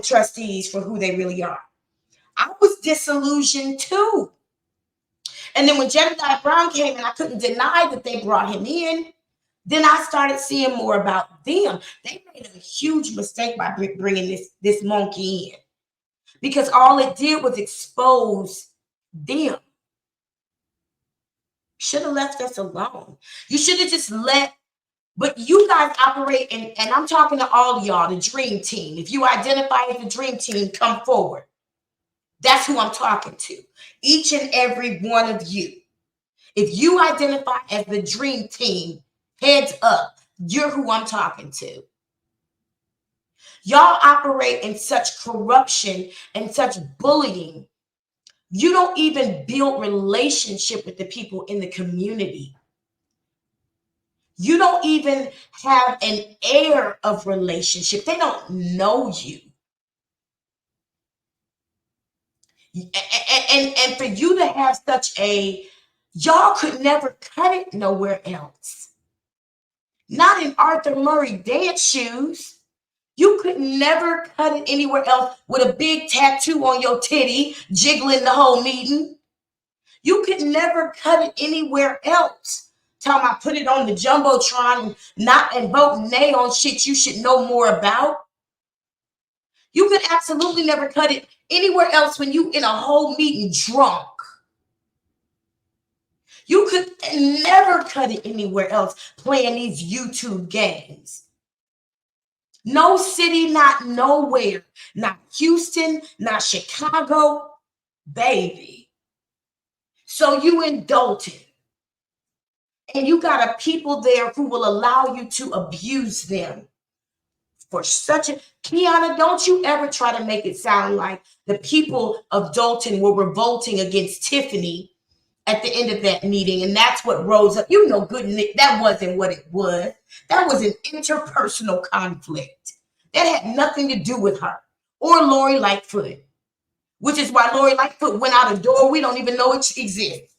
trustees for who they really are. I was disillusioned too. And then when Jedidiah Brown came and I couldn't deny that they brought him in, then I started seeing more about them. They made a huge mistake by bringing this monkey in, because all it did was expose them. Should have left us alone. You should have just let, but you guys operate, and I'm talking to all of y'all, the dream team. If you identify as the dream team, come forward. That's who I'm talking to. Each and every one of you. If you identify as the dream team, heads up, you're who I'm talking to. Y'all operate in such corruption and such bullying. You don't even build relationship with the people in the community. You don't even have an air of relationship. They don't know you. And for you to have such a, y'all could never cut it nowhere else. Not in Arthur Murray dance shoes. You could never cut it anywhere else with a big tattoo on your titty, jiggling the whole meeting. You could never cut it anywhere else. Talking about put it on the Jumbotron and vote nay on shit you should know more about. You could absolutely never cut it anywhere else when you in a whole meeting drunk. You could never cut it anywhere else playing these YouTube games. No city, not nowhere, not Houston, not Chicago, baby. So you in Dolton, and you got a people there who will allow you to abuse them for such a, Kiana, don't you ever try to make it sound like the people of Dolton were revolting against Tiffany at the end of that meeting, and that's what rose up. You know good, that wasn't what it was. That was an interpersonal conflict. That had nothing to do with her or Lori Lightfoot, which is why Lori Lightfoot went out a door. We don't even know it exists.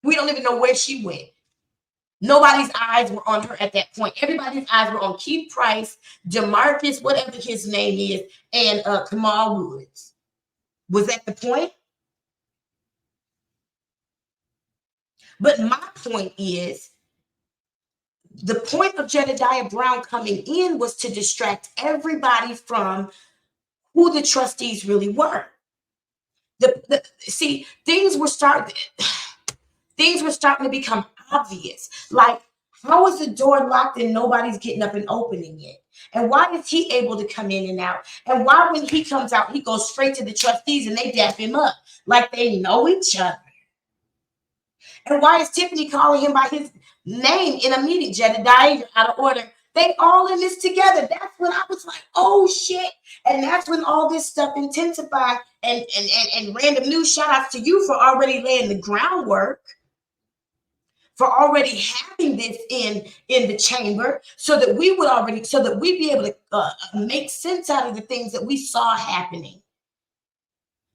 We don't even know where she went. Nobody's eyes were on her at that point. Everybody's eyes were on Keith Price, DeMarcus, whatever his name is, and Kamal Woods. Was that the point? But my point is, the point of Jedidiah Brown coming in was to distract everybody from who the trustees really were. See, things were starting to become obvious. Like, how is the door locked and nobody's getting up and opening it? And why is he able to come in and out? And why, when he comes out, he goes straight to the trustees and they dap him up like they know each other? And why is Tiffany calling him by his name in a meeting? Jedidiah, you're out of order. They all in this together. That's when I was like, oh shit. And that's when all this stuff intensified. And random news shout outs to you for already laying the groundwork, for already having this in the chamber, so that we'd be able to make sense out of the things that we saw happening.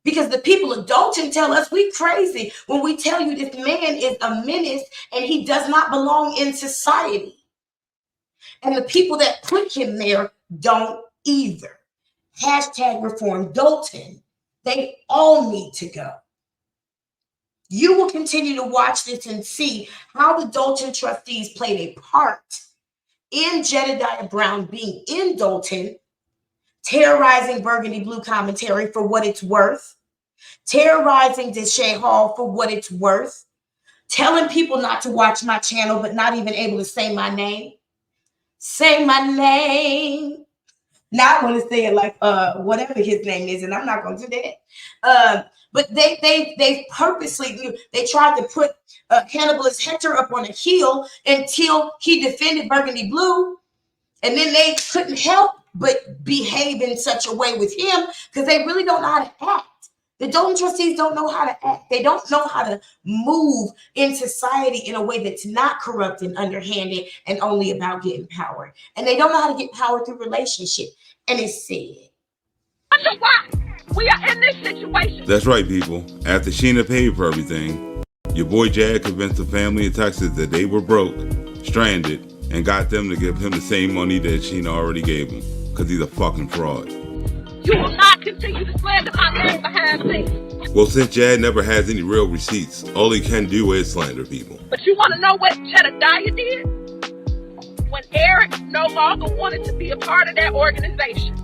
Because the people of Dolton tell us we crazy when we tell you this man is a menace and he does not belong in society. And the people that put him there don't either. Hashtag reform Dolton. They all need to go. You will continue to watch this and see how the Dolton trustees played a part in Jedidiah Brown being in Dolton, terrorizing Burgundy Blue commentary for what it's worth, terrorizing Deshae Hall for what it's worth, telling people not to watch my channel, but not even able to say my name. Say my name. Now I want to say it like whatever his name is, and I'm not going to do that. But they purposely, they tried to put Hannibal's Hector up on a heel until he defended Burgundy Blue, and then they couldn't help but behave in such a way with him because they really don't know how to act. The Dolton trustees don't know how to act. They don't know how to move in society in a way that's not corrupt and underhanded and only about getting power. And they don't know how to get power through relationship. And it's sad. Wonder why we are in this situation. That's right, people. After Sheena paid for everything, your boy Jad convinced the family in Texas that they were broke, stranded, and got them to give him the same money that Sheena already gave him. Because he's a fucking fraud. You will not continue to slander my name behind me. Well, since Jed never has any real receipts, all he can do is slander people. But you want to know what Jedidiah did? When Eric no longer wanted to be a part of that organization,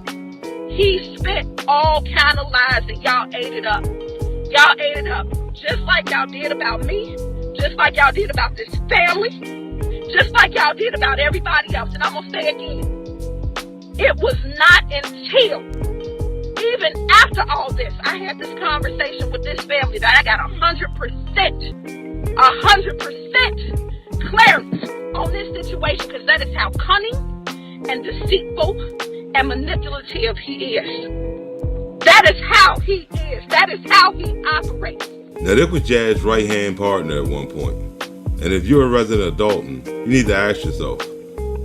he spit all kind of lies and y'all ate it up. Y'all ate it up just like y'all did about me, just like y'all did about this family, just like y'all did about everybody else. And I'm going to say again, it was not until, even after all this, I had this conversation with this family that I got 100% clarity on this situation, because that is how cunning and deceitful and manipulative he is. That is how he is. That is how he operates. Now, this was Jad's right-hand partner at one point. And if you're a resident of Dolton, you need to ask yourself,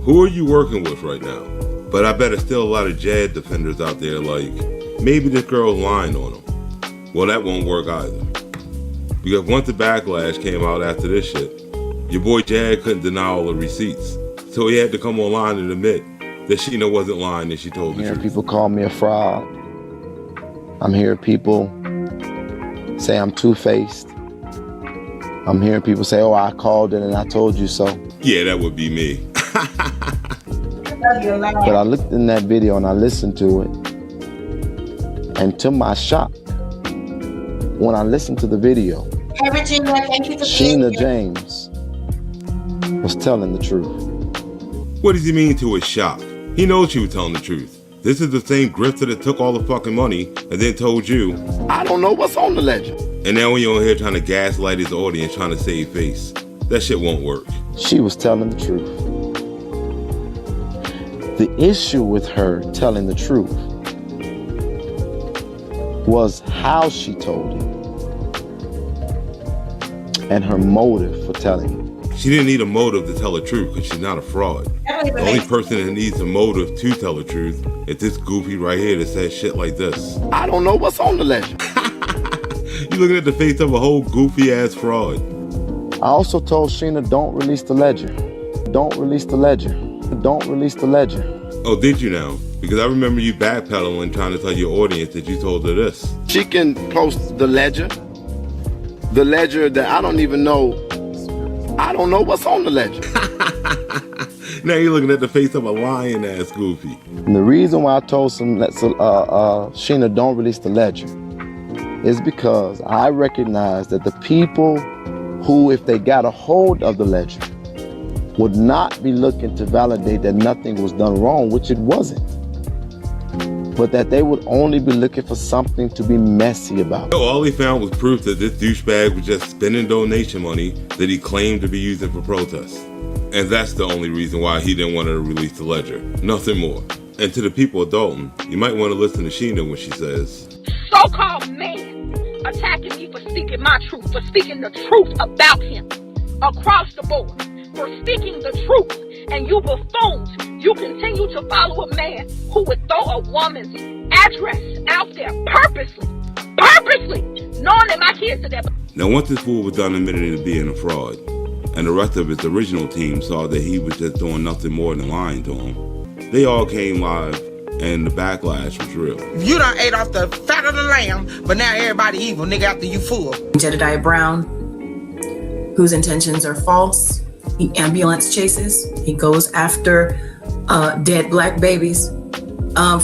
who are you working with right now? But I bet there's still a lot of Jad defenders out there like, maybe this girl's lying on him. Well, that won't work either. Because once the backlash came out after this shit, your boy Jad couldn't deny all the receipts. So he had to come online and admit that Sheena wasn't lying and she told the truth. People call me a fraud. I'm hearing people say I'm two-faced. I'm hearing people say, oh, I called it and I told you so. Yeah, that would be me. But I looked in that video and I listened to it. And to my shock, when I listened to the video, Hey, Regina, thank you for Sheena James was telling the truth. What does he mean to his shock? He knows she was telling the truth. This is the same grifter that took all the fucking money and then told you, I don't know what's on the ledger. And now when you're on here trying to gaslight his audience, trying to save face, that shit won't work. She was telling the truth. The issue with her telling the truth was how she told it and her motive for telling it. She didn't need a motive to tell the truth because she's not a fraud. The only person that needs a motive to tell the truth is this goofy right here that says shit like this. I don't know what's on the ledger. You're looking at the face of a whole goofy ass fraud. I also told Sheena, don't release the ledger. Don't release the ledger. Don't release the ledger. Oh, did you now? Because I remember you backpedaling trying to tell your audience that you told her this. She can post the ledger that I don't even know. I don't know what's on the ledger. Now you're looking at the face of a lying ass goofy. And the reason why I told Sheena don't release the ledger is because I recognize that the people who, if they got a hold of the ledger, would not be looking to validate that nothing was done wrong, which it wasn't, but that they would only be looking for something to be messy about. So all he found was proof that this douchebag was just spending donation money that he claimed to be using for protests. And that's the only reason why he didn't want her to release the ledger. Nothing more. And to the people of Dolton, you might want to listen to Sheena when she says, So-called man attacking me for speaking my truth, for speaking the truth about him across the board, for speaking the truth. And you buffoons, you continue to follow a man who would throw a woman's address out there purposely, knowing that my kids are there. Now once this fool was done admitting to being a fraud, and the rest of his original team saw that he was just doing nothing more than lying to them, they all came live, and the backlash was real. You done ate off the fat of the lamb, but now everybody evil, nigga, after you full. Jedidiah Brown, whose intentions are false. He ambulance chases. He goes after dead black babies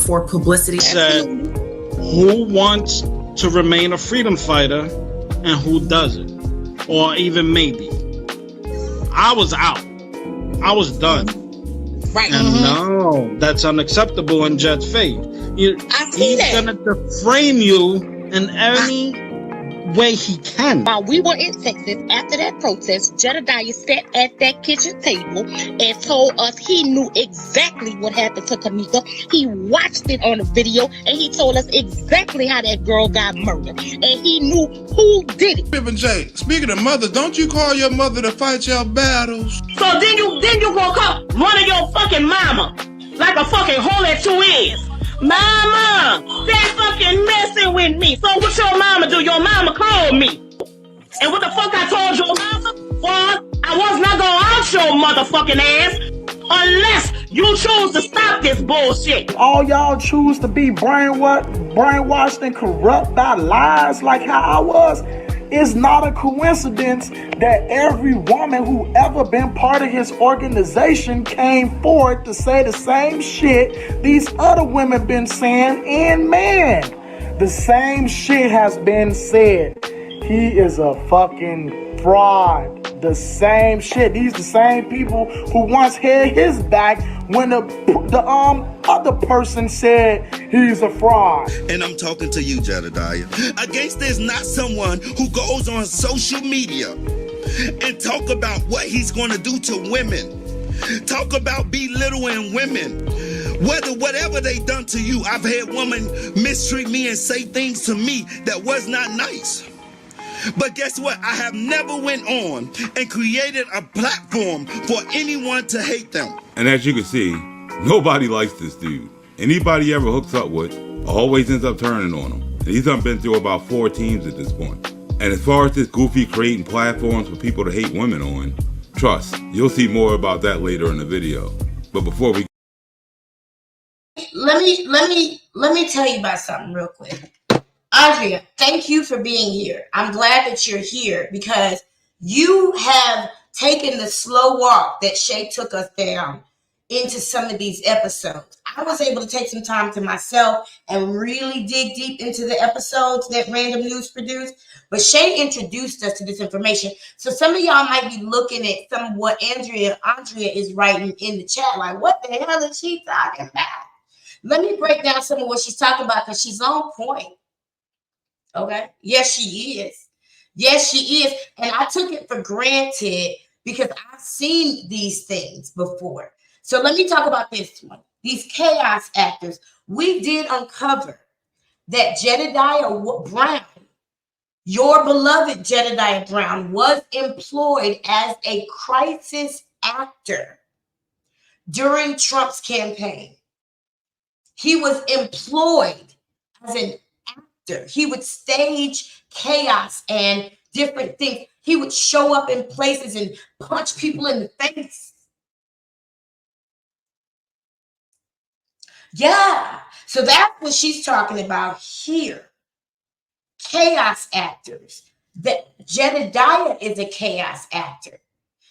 for publicity. Said, who wants to remain a freedom fighter and who doesn't? Or even maybe. I was out. I was done. Right. And no, that's unacceptable in Jed's faith. He's gonna deframe you in any way he can. While we were in Texas after that protest, Jedidiah sat at that kitchen table and told us he knew exactly what happened to Kamika. He watched it on the video and he told us exactly how that girl got murdered. And he knew who did it. Pippin J, speaking of mother, don't you call your mother to fight your battles? So then you gonna call one of your fucking mama like a fucking hole at 2 ends. Mama, they fucking messing with me. So what your mama do? Your mama called me. And what the fuck I told your mama was I was not gonna out your motherfucking ass unless You choose to stop this bullshit. All y'all choose to be brainwashed and corrupt by lies like how I was. It's not a coincidence that every woman who ever been part of his organization came forward to say the same shit these other women been saying, and man, the same shit has been said. He is a fucking fraud. The same shit. These the same people who once had his back when the other person said he's a fraud. And I'm talking to you, Jedidiah. A gangster is not someone who goes on social media and talk about what he's going to do to women. Talk about belittling women. Whatever they done to you, I've had women mistreat me and say things to me that was not nice. But guess what? I have never went on and created a platform for anyone to hate them. And as you can see, nobody likes this dude. Anybody he ever hooks up with always ends up turning on him. And he's done been through about 4 teams at this point. And as far as this goofy creating platforms for people to hate women on, trust, you'll see more about that later in the video. But before we let me tell you about something real quick. Andrea, thank you for being here. I'm glad that you're here because you have taken the slow walk that Shay took us down into some of these episodes. I was able to take some time to myself and really dig deep into the episodes that Random News produced. But Shay introduced us to this information. So some of y'all might be looking at some of what Andrea is writing in the chat like, what the hell is she talking about? Let me break down some of what she's talking about because she's on point. Okay. Yes, she is. Yes, she is. And I took it for granted because I've seen these things before. So let me talk about this one. These chaos actors. We did uncover that Jedidiah Brown, your beloved Jedidiah Brown, was employed as a crisis actor during Trump's campaign. He was employed as an actor. He would stage chaos and different things. He would show up in places and punch people in the face. Yeah. So that's what she's talking about here. Chaos actors. That Jedidiah is a chaos actor.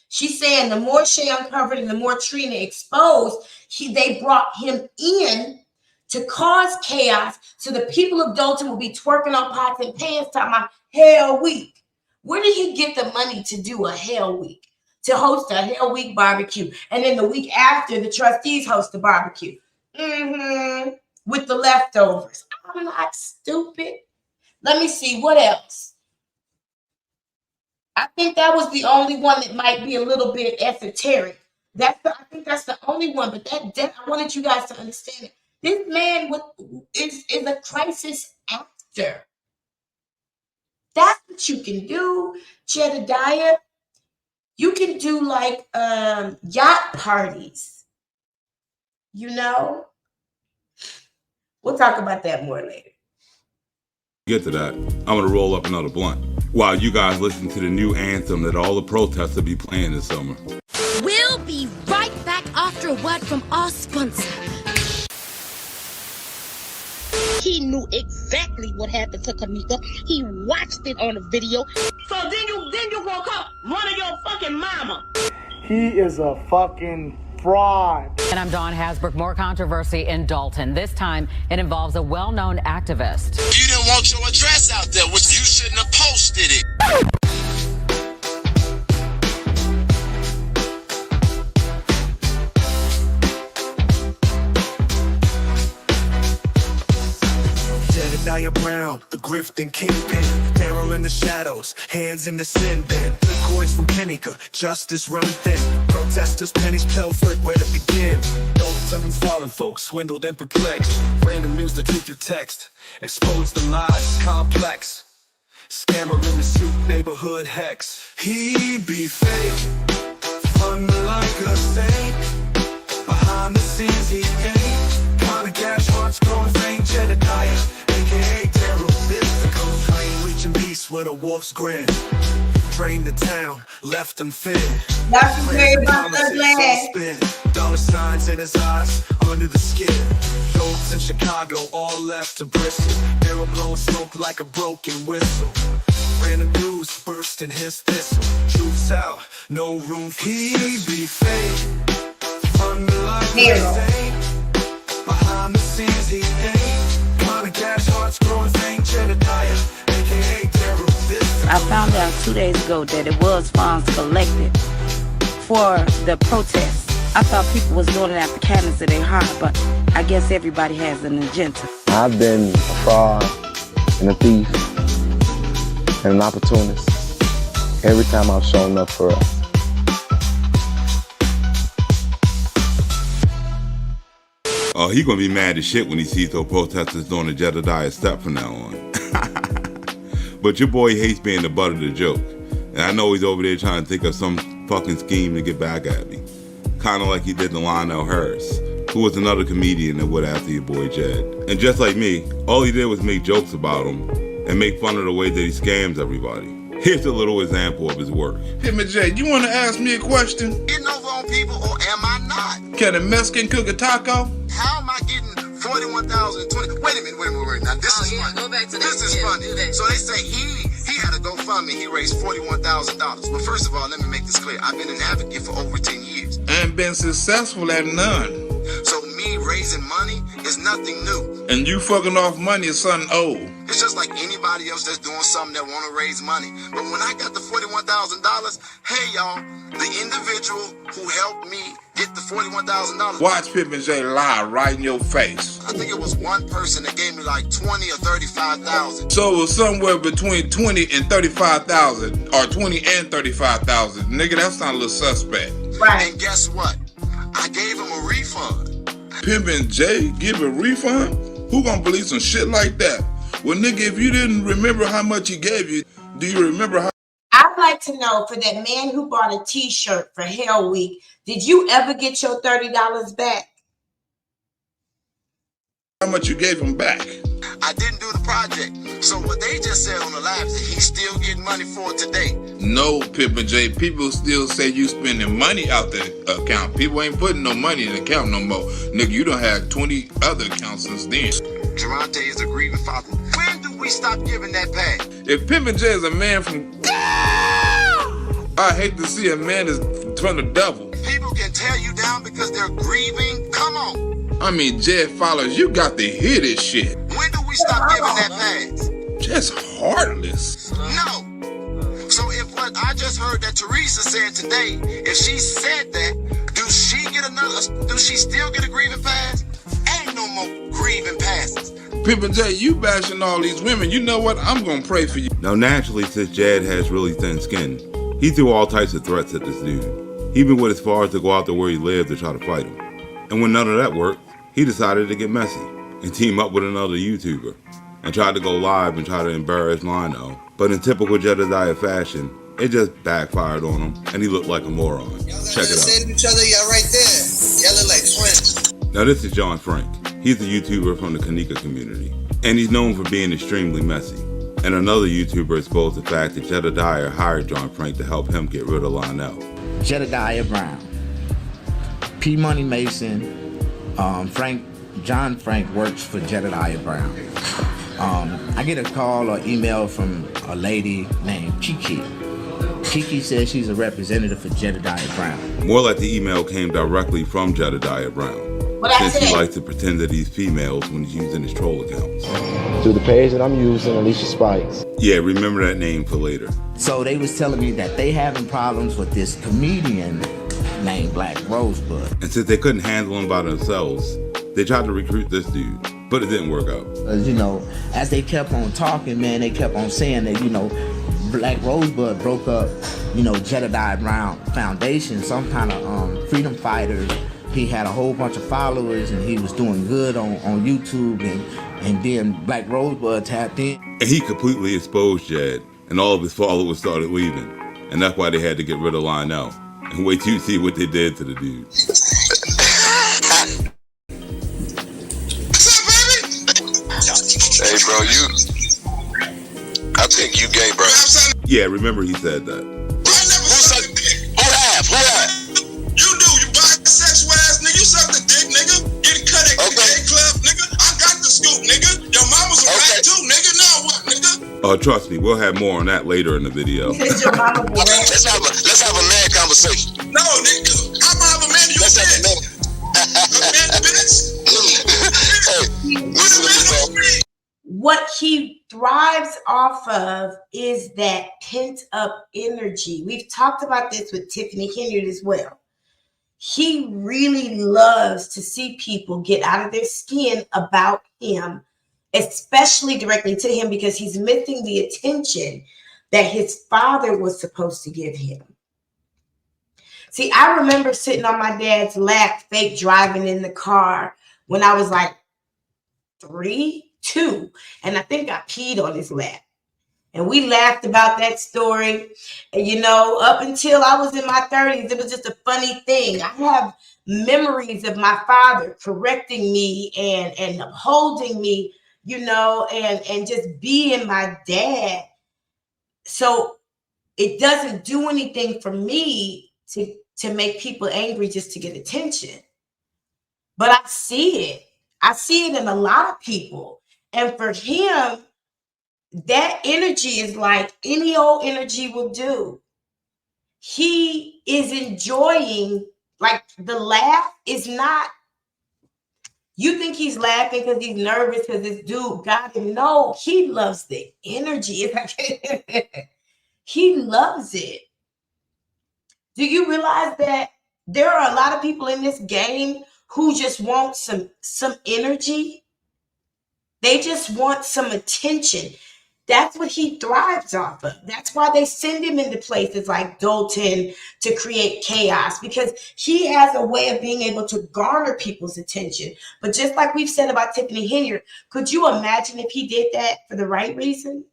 She's saying the more Shay uncovered and the more Trina exposed, they brought him in to cause chaos so the people of Dolton will be twerking on pots and pans talking about Hell Week. Where did he get the money to do a Hell Week? To host a Hell Week barbecue. And then the week after, the trustees host the barbecue. With the leftovers. I'm not stupid. Let me see. What else? I think that was the only one that might be a little bit esoteric. I think that's the only one. But that I wanted you guys to understand it. This man is a crisis actor. That's what you can do, Jedidiah. You can do like yacht parties. You know? We'll talk about that more later. Get to that, I'm going to roll up another blunt while you guys listen to the new anthem that all the protesters will be playing this summer. We'll be right back after a word from our sponsor. He knew exactly what happened to Kamika. He watched it on a video. So then you woke up running your fucking mama. He is a fucking fraud. And I'm Dawn Hasbrook. More controversy in Dolton. This time it involves a well-known activist. You didn't want your address out there, which you shouldn't have posted it. Jedidiah Brown, the grifting kingpin, terror in the shadows, hands in the sin bin, coins from Pennica, justice run thin, protesters, pennies pilfered, where to begin? Dolton fallen folks, swindled and perplexed, random news, the truth you text, expose the lies, complex, scammer in the suit, neighborhood hex. He be fake, fun like a saint, behind the scenes he ain't, kinda cash hearts growing faint. Jedidiah, aka terror, mystical, flame reaching beast with a wolf's grin. Drained the town, left them thin. That's very about the Dollar signs in his eyes, under the skin. Those in Chicago all left to bristle. Arrow blowing smoke like a broken whistle. Ran the news, burst in his thistle. Truth's out, no room for he be fake. Under like behind the scenes he ain't. Money, cash, hearts growing faint. Jedidiah, aka terrorist. I found out 2 days ago that it was funds collected for the protest. I thought people was doing it out the kindness of their heart, but I guess everybody has an agenda. I've been a fraud and a thief and an opportunist every time I've shown up for us. Oh, he gonna be mad as shit when he sees those protesters doing the Jedidiah step from now on. But your boy hates being the butt of the joke. And I know he's over there trying to think of some fucking scheme to get back at me. Kinda like he did to Lionel Harris, who was another comedian that went after your boy Jed. And just like me, all he did was make jokes about him and make fun of the way that he scams everybody. Here's a little example of his work. Hey, Jay, you want to ask me a question? Getting over on people, or am I not? Can a Mexican cook a taco? How am I getting 41,020? Wait a minute. Now this is funny. Go back to that. This is funny. So they say he had a GoFundMe. He raised $41,000. Well, first of all, let me make this clear. I've been an advocate for over 10 years. And been successful at none. So me raising money is nothing new. And you fucking off money is something old. It's just like anybody else that's doing something that want to raise money. But when I got the $41,000, hey y'all, the individual who helped me get the $41,000. Watch Pippin J lie right in your face. I think it was one person that gave me like 20 or 35,000. So it was somewhere between 20 and 35,000, or 20 and 35,000. Nigga, that sounds a little suspect. Right. And guess what? I gave him a refund. Pimpin' J give a refund? Who gonna believe some shit like that? Well, nigga, if you didn't remember how much he gave you, do you remember how? I'd like to know, for that man who bought a t-shirt for Hell Week, did you ever get your $30 back? How much you gave him back? I didn't do the project. So what they just said on the live is that he's still getting money for it today. No, Pippin' J. People still say you spending money out the account. People ain't putting no money in the account no more. Nigga, you done had 20 other accounts since then. Geronte is a grieving father. When do we stop giving that back? If Pippin' J is a man from... I hate to see a man is from the devil. People can tear you down because they're grieving. Come on. I mean, Jed followers, you got to hear this shit. When do we stop giving that pass? Just heartless. No. So if what I just heard that Teresa said today, if she said that, do she still get a grieving pass? Ain't no more grieving passes. Pippin' J, you bashing all these women. You know what? I'm gonna pray for you. Now naturally, since Jed has really thin skin, he threw all types of threats at this dude. He even went as far as to go out to where he lived to try to fight him. And when none of that worked, he decided to get messy and team up with another YouTuber and tried to go live and try to embarrass Lionel. But in typical Jedidiah fashion, it just backfired on him and he looked like a moron. Check it out. Say to each other, y'all right there. Y'all look like twins. Now this is John Frank. He's a YouTuber from the Kanika community, and he's known for being extremely messy. And another YouTuber exposed the fact that Jedidiah hired John Frank to help him get rid of Lionel. Jedidiah Brown, P. Money Mason, John Frank works for Jedidiah Brown. I get a call or email from a lady named Kiki. Kiki says she's a representative for Jedidiah Brown. More like the email came directly from Jedidiah Brown, since he likes to pretend that he's females when he's using his troll accounts. To the page that I'm using, Alicia Spikes. Yeah, remember that name for later. So they was telling me that they having problems with this comedian named Black Rosebud. And since they couldn't handle him by themselves, they tried to recruit this dude, but it didn't work out. You know, as they kept on talking, man, they kept on saying that, you know, Black Rosebud broke up, you know, Jedidiah Brown Foundation, some kind of freedom fighter. He had a whole bunch of followers and he was doing good on YouTube, and then Black Rosebud tapped in. And he completely exposed Jed, and all of his followers started leaving. And that's why they had to get rid of Lionel. And wait till you see what they did to the dude. Hey bro, I think you gay, bro. Yeah, remember he said that. Who have? You do. You bisexual ass nigga. You suck the dick, nigga. Getting cut at the gay club, nigga. I got the scoop, nigga. Your mama's a rat too, nigga. Now what, nigga? Trust me, we'll have more on that later in the video. Let's have a man conversation. No, nigga. I'm gonna have a man. Let's have a man. What he thrives off of is that pent up energy. We've talked about this with Tiffany Henry as well. He really loves to see people get out of their skin about him, especially directly to him, because he's missing the attention that his father was supposed to give him. See, I remember sitting on my dad's lap, fake driving in the car when I was like 2, and I think I peed on his lap. And we laughed about that story. And, you know, up until I was in my 30s, it was just a funny thing. I have memories of my father correcting me and upholding me, you know, and just being my dad. So it doesn't do anything for me to make people angry just to get attention. But I see it. I see it in a lot of people. And for him, that energy is like any old energy will do. He is enjoying, like the laugh is not, you think he's laughing because he's nervous because this dude got him. No, he loves the energy. It's like he loves it. Do you realize that there are a lot of people in this game who just want some energy? They just want some attention. That's what he thrives off of. That's why they send him into places like Dolton to create chaos, because he has a way of being able to garner people's attention. But just like we've said about Tiffany Henry, could you imagine if he did that for the right reason?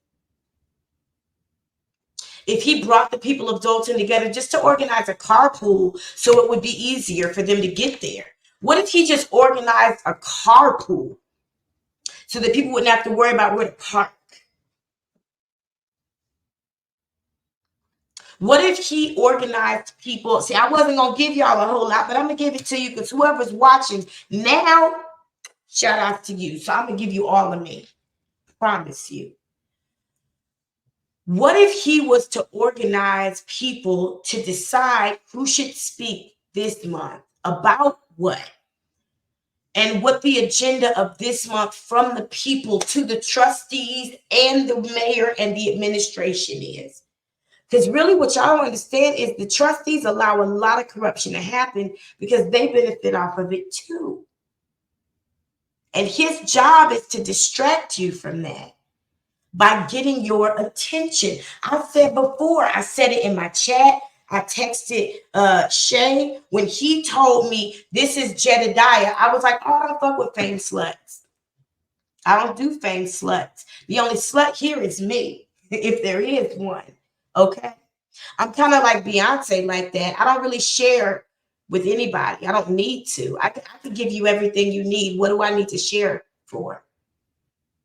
If he brought the people of Dolton together just to organize a carpool so it would be easier for them to get there. What if he just organized a carpool so that people wouldn't have to worry about where to park? What if he organized people? See, I wasn't going to give y'all a whole lot, but I'm going to give it to you because whoever's watching now, shout out to you. So I'm going to give you all of me. Promise you. What if he was to organize people to decide who should speak this month about what? And what the agenda of this month from the people to the trustees and the mayor and the administration is. Because really what y'all don't understand is the trustees allow a lot of corruption to happen because they benefit off of it too. And his job is to distract you from that by getting your attention. I said before, I said it in my chat. I texted Shay when he told me this is Jedidiah. I was like, oh, I don't fuck with fame sluts. I don't do fame sluts. The only slut here is me, if there is one. Okay. I'm kind of like Beyonce like that. I don't really share with anybody. I don't need to. I can give you everything you need. What do I need to share for?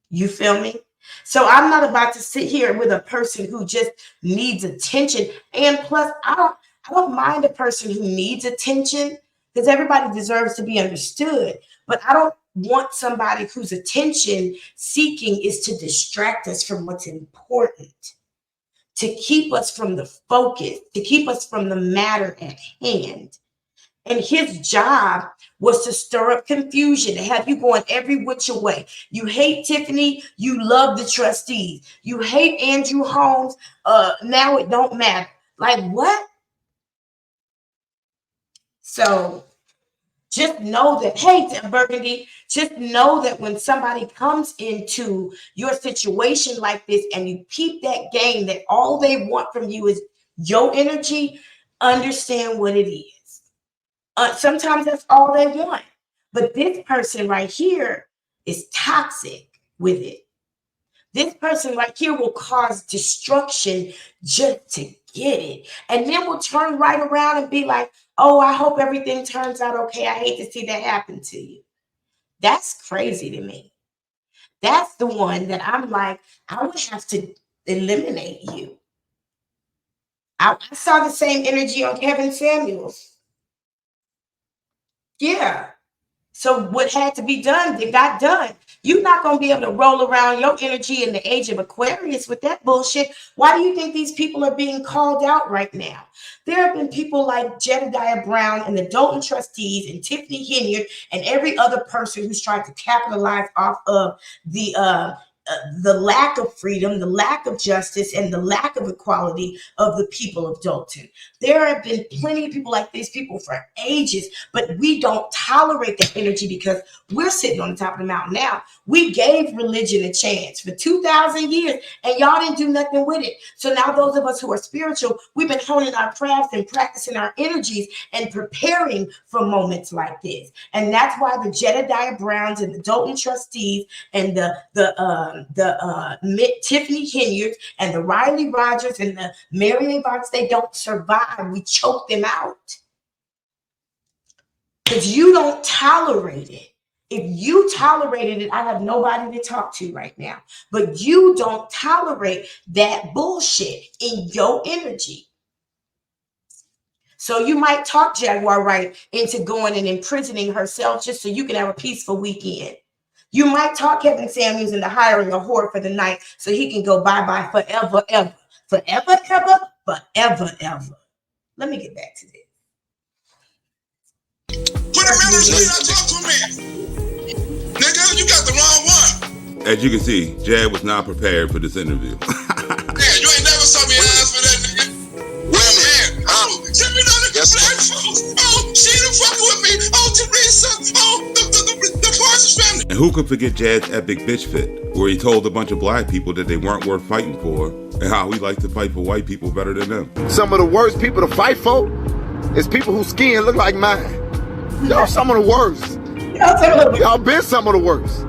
You feel me? So I'm not about to sit here with a person who just needs attention. And plus, I don't mind a person who needs attention because everybody deserves to be understood. But I don't want somebody whose attention seeking is to distract us from what's important, to keep us from the focus, to keep us from the matter at hand. And his job was to stir up confusion, to have you going every which way. You hate Tiffany, you love the trustees. You hate Andrew Holmes, now it don't matter. Like what? So just know that, hey, Burgundy, just know that when somebody comes into your situation like this and you peep that game, that all they want from you is your energy, understand what it is. Sometimes that's all they want. But this person right here is toxic with it. This person right here will cause destruction just to get it. And then we'll turn right around and be like, oh, I hope everything turns out okay. I hate to see that happen to you. That's crazy to me. That's the one that I'm like, I would have to eliminate you. I saw the same energy on Kevin Samuels. Yeah. So what had to be done, it got done. You're not going to be able to roll around your energy in the age of Aquarius with that bullshit. Why do you think these people are being called out right now? There have been people like Jedidiah Brown and the Dolton trustees and Tiffany Henyard and every other person who's trying to capitalize off of the lack of freedom, the lack of justice, and the lack of equality of the people of Dolton. There have been plenty of people like these people for ages, but we don't tolerate that energy because we're sitting on the top of the mountain now. We gave religion a chance for 2,000 years, and y'all didn't do nothing with it. So now those of us who are spiritual, we've been honing our crafts and practicing our energies and preparing for moments like this. And that's why the Jedidiah Browns and the Dolton trustees and the Tiffany Henyard and the Riley Rogers and the Marion Box, they don't survive. We choke them out because you don't tolerate it. If you tolerated it, I have nobody to talk to right now, but you don't tolerate that bullshit in your energy. So you might talk Jaguar Wright into going and imprisoning herself just so you can have a peaceful weekend. You might talk Kevin Samuels into hiring a whore for the night so he can go bye-bye forever, ever. Forever, ever, forever, ever. Let me get back to this. Put a man on the street, talk to me. Nigga, you got the wrong one. As you can see, Jad was not prepared for this interview. Man, you ain't never saw me ask for that, nigga. Women. Oh, tell me none of the black folks. Oh, she done fucking with me. Oh, Teresa. Oh, the Parsons family. And who could forget Jad's epic bitch fit, where he told a bunch of black people that they weren't worth fighting for, and how he liked to fight for white people better than them. Some of the worst people to fight for is people whose skin look like mine. Y'all some of the worst. Y'all been some of the worst.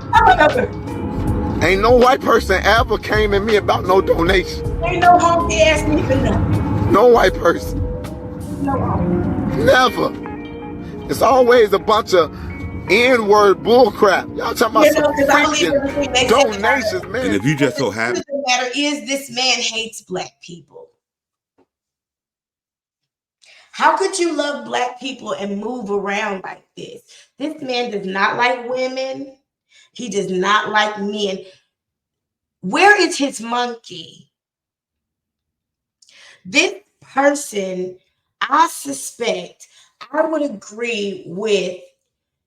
Ain't no white person ever came at me about no donation. Ain't no honky ass nigga nothing. No white person. No. Never. It's always a bunch of N-word bullcrap. Y'all talking about some freaking donations, man. And if you just so happen, the matter is this man hates black people. How could you love black people and move around like this? This man does not like women. He does not like men. Where is his monkey? This person, I suspect, I would agree with.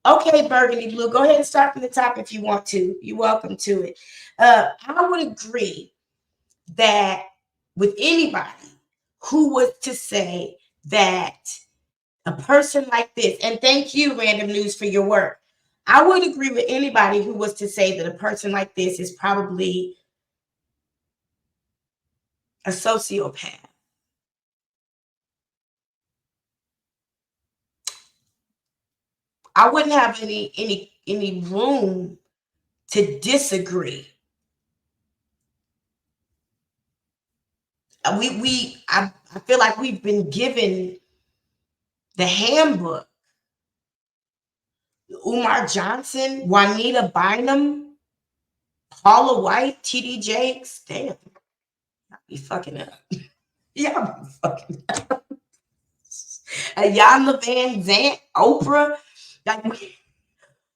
Okay, Burgundy Blue, go ahead and start from the top if you want to. You're welcome to it. I would agree that with anybody who was to say that a person like this, and thank you, Random News, for your work. I would agree with anybody who was to say that a person like this is probably a sociopath. I wouldn't have any room to disagree. I feel like we've been given the handbook. Umar Johnson, Juanita Bynum, Paula White, TD Jakes. Damn, I'll be fucking up. Y'all be fucking up. Ayanna Van Zant, Oprah. Like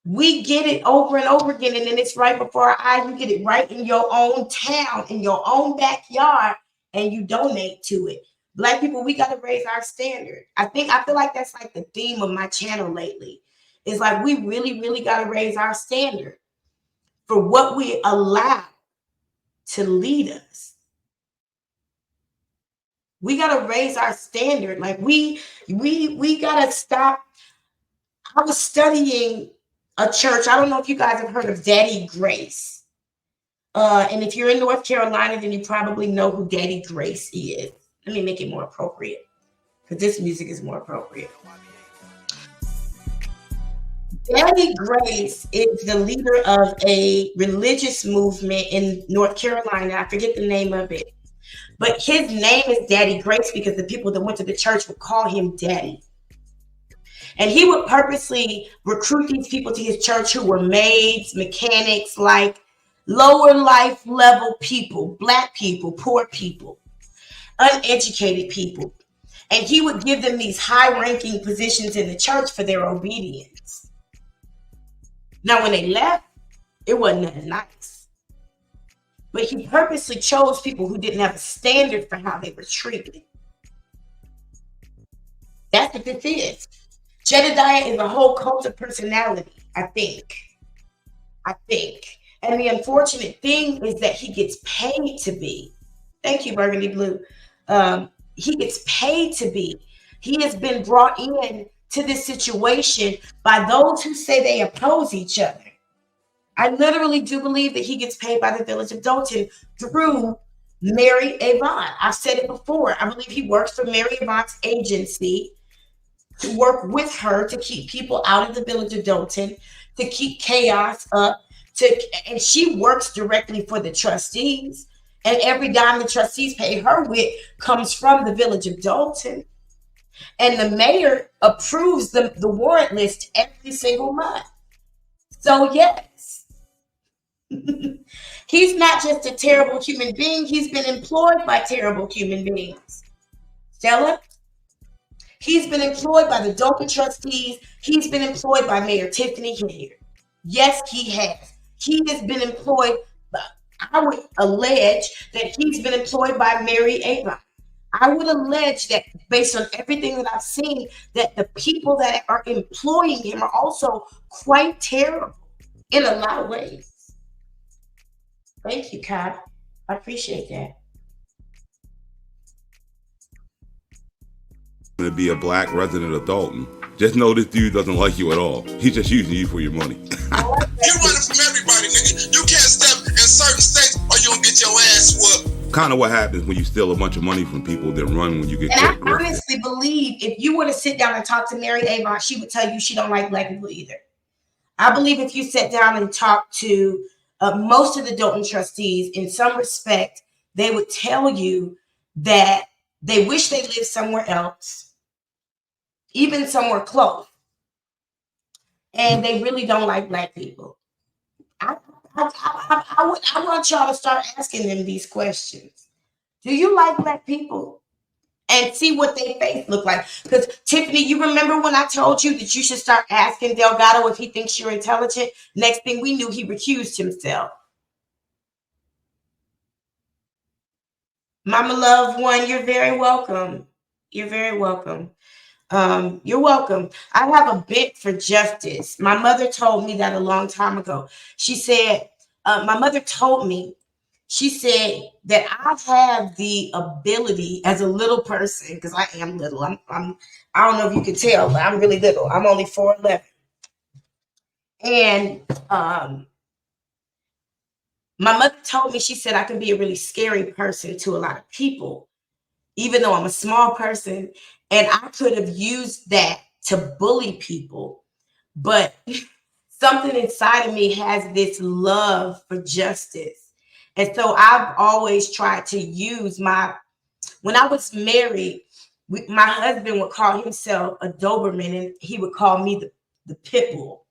we get it over and over again, and then it's right before our eyes. You get it right in your own town, in your own backyard, and you donate to it. Black people, we got to raise our standard. I feel like that's like the theme of my channel lately. It's like we really, really got to raise our standard for what we allow to lead us. We got to raise our standard. Like we got to stop. I was studying a church. I don't know if you guys have heard of Daddy Grace. And if you're in North Carolina, then you probably know who Daddy Grace is. Let me make it more appropriate because this music is more appropriate. Daddy Grace is the leader of a religious movement in North Carolina. I forget the name of it. But his name is Daddy Grace because the people that went to the church would call him Daddy. And he would purposely recruit these people to his church who were maids, mechanics, like lower life level people, black people, poor people, uneducated people. And he would give them these high-ranking positions in the church for their obedience. Now, when they left, it wasn't that nice. But he purposely chose people who didn't have a standard for how they were treated. That's what this is. Jedidiah is a whole cult of personality, I think. And the unfortunate thing is that he gets paid to be. Thank you, Burgundy Blue. He gets paid to be. He has been brought in to this situation by those who say they oppose each other. I literally do believe that he gets paid by the village of Dolton through Mary Avon. I've said it before. I believe he works for Mary Avon's agency to work with her to keep people out of the village of Dolton, to keep chaos up, and she works directly for the trustees. And every dime the trustees pay her with comes from the village of Dolton. And the mayor approves the warrant list every single month. So yes, he's not just a terrible human being. He's been employed by terrible human beings. Stella? He's been employed by the Dolton trustees. He's been employed by Mayor Tiffany Hilliard. Yes, he has. He has been employed by, I would allege that he's been employed by Mary Avon. I would allege that based on everything that I've seen, that the people that are employing him are also quite terrible in a lot of ways. Thank you, Kai. I appreciate that. To be a black resident of Dolton, just know this dude doesn't like you at all. He's just using you for your money. You running from everybody, nigga. You can't step in certain states or you don't get your ass whooped. Kind of what happens when you steal a bunch of money from people, then run when you get caught. And I honestly believe if you were to sit down and talk to Mary Avon, she would tell you she don't like black people either. I believe if you sat down and talked to most of the Dolton trustees, in some respect, they would tell you that they wish they lived somewhere else, even somewhere close. And they really don't like black people. I want y'all to start asking them these questions. Do you like black people? And see what their face look like. Because Tiffany, you remember when I told you that you should start asking Delgado if he thinks you're intelligent? Next thing we knew, he recused himself. Mama Love One, you're very welcome. You're very welcome. You're welcome. I have a bit for justice. My mother told me that a long time ago. She said, my mother told me, she said that I have the ability as a little person, because I am little. I don't know if you can tell, but I'm really little. I'm only 4'11". And my mother told me, she said I can be a really scary person to a lot of people, even though I'm a small person. And I could have used that to bully people. But something inside of me has this love for justice. And so I've always tried to use when I was married, my husband would call himself a Doberman and he would call me the pit bull.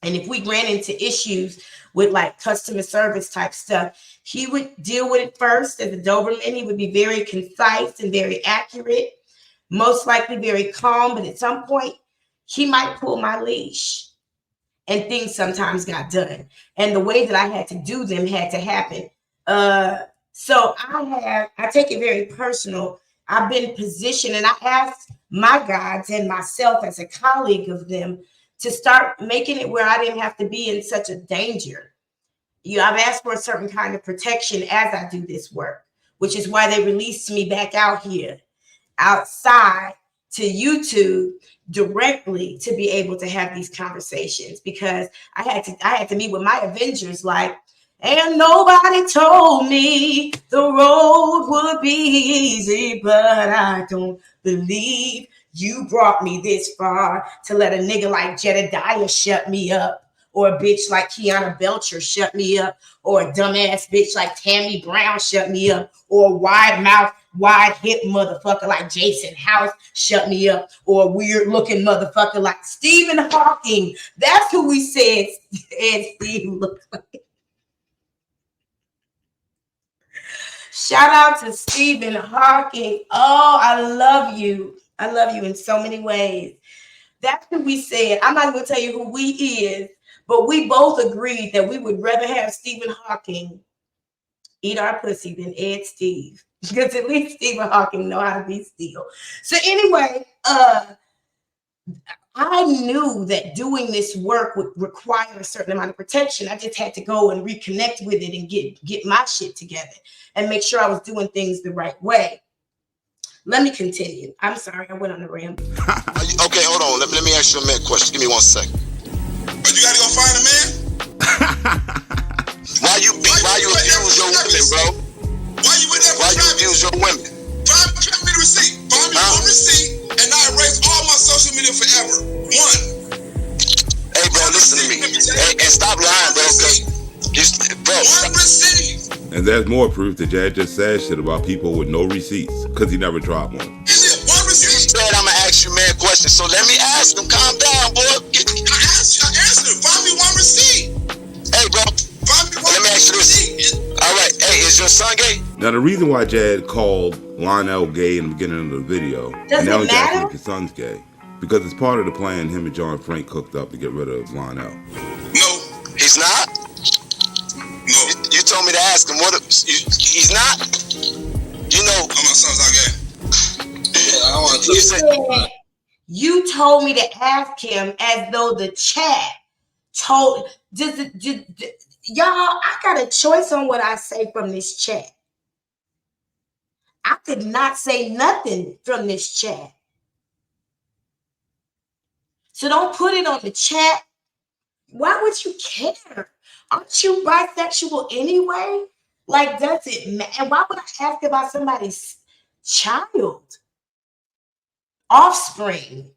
And if we ran into issues with like customer service type stuff, he would deal with it first as a Doberman. He would be very concise and very accurate, most likely very calm. But at some point, he might pull my leash. And things sometimes got done. And the way that I had to do them had to happen. So I take it very personal. I've been positioned, and I asked my guides and myself as a colleague of them to start making it where I didn't have to be in such a danger. I've asked for a certain kind of protection as I do this work, which is why they released me back out here, outside to YouTube directly to be able to have these conversations, because I had to meet with my Avengers like, and nobody told me the road would be easy, but I don't believe you brought me this far to let a nigga like Jedidiah shut me up, or a bitch like Kiana Belcher shut me up, or a dumbass bitch like Tammy Brown shut me up, or a wide mouth, wide hip motherfucker like Jason House shut me up, or a weird looking motherfucker like Stephen Hawking. That's who we said Steve looked like. Shout out to Stephen Hawking. Oh, I love you. I love you in so many ways. That's who we said. I'm not going to tell you who we is, but we both agreed that we would rather have Stephen Hawking eat our pussy than Ed Steve. Because at least Stephen Hawking know how to be still. So anyway, I knew that doing this work would require a certain amount of protection. I just had to go and reconnect with it and get my shit together and make sure I was doing things the right way. Let me continue. I'm sorry, I went on a ramble. Okay, hold on. Let me ask you a man question. Give me 1 second. But you gotta go find a man? Why you abuse your women, bro? Why you abuse your women? Find me the receipt. Find me one receipt, and I erase all my social media forever. One. Hey, bro, listen to me. Hey, and stop lying, bro. One receipt. And there's more proof that Jed just said shit about people with no receipts because he never dropped one. Is it one receipt? You said I'm gonna ask you man questions, so let me ask him. Calm down, boy. I answered him. Find me one receipt. Hey, bro. Find me one. Let me ask you this. All right. Hey, is your son gay? Now, the reason why Jed called Lionel gay in the beginning of the video, and now he's asking if his son's gay, because it's part of the plan him and John Frank cooked up to get rid of Lionel. No, he's not. No. You told me to ask him. He's not? You know. My son's not gay. Yeah, I don't want to. You told me to ask him as though the chat told. Y'all, I got a choice on what I say from this chat. I could not say nothing from this chat. So don't put it on the chat. Why would you care? Aren't you bisexual anyway? Like, does it matter? And why would I ask about somebody's child? Offspring.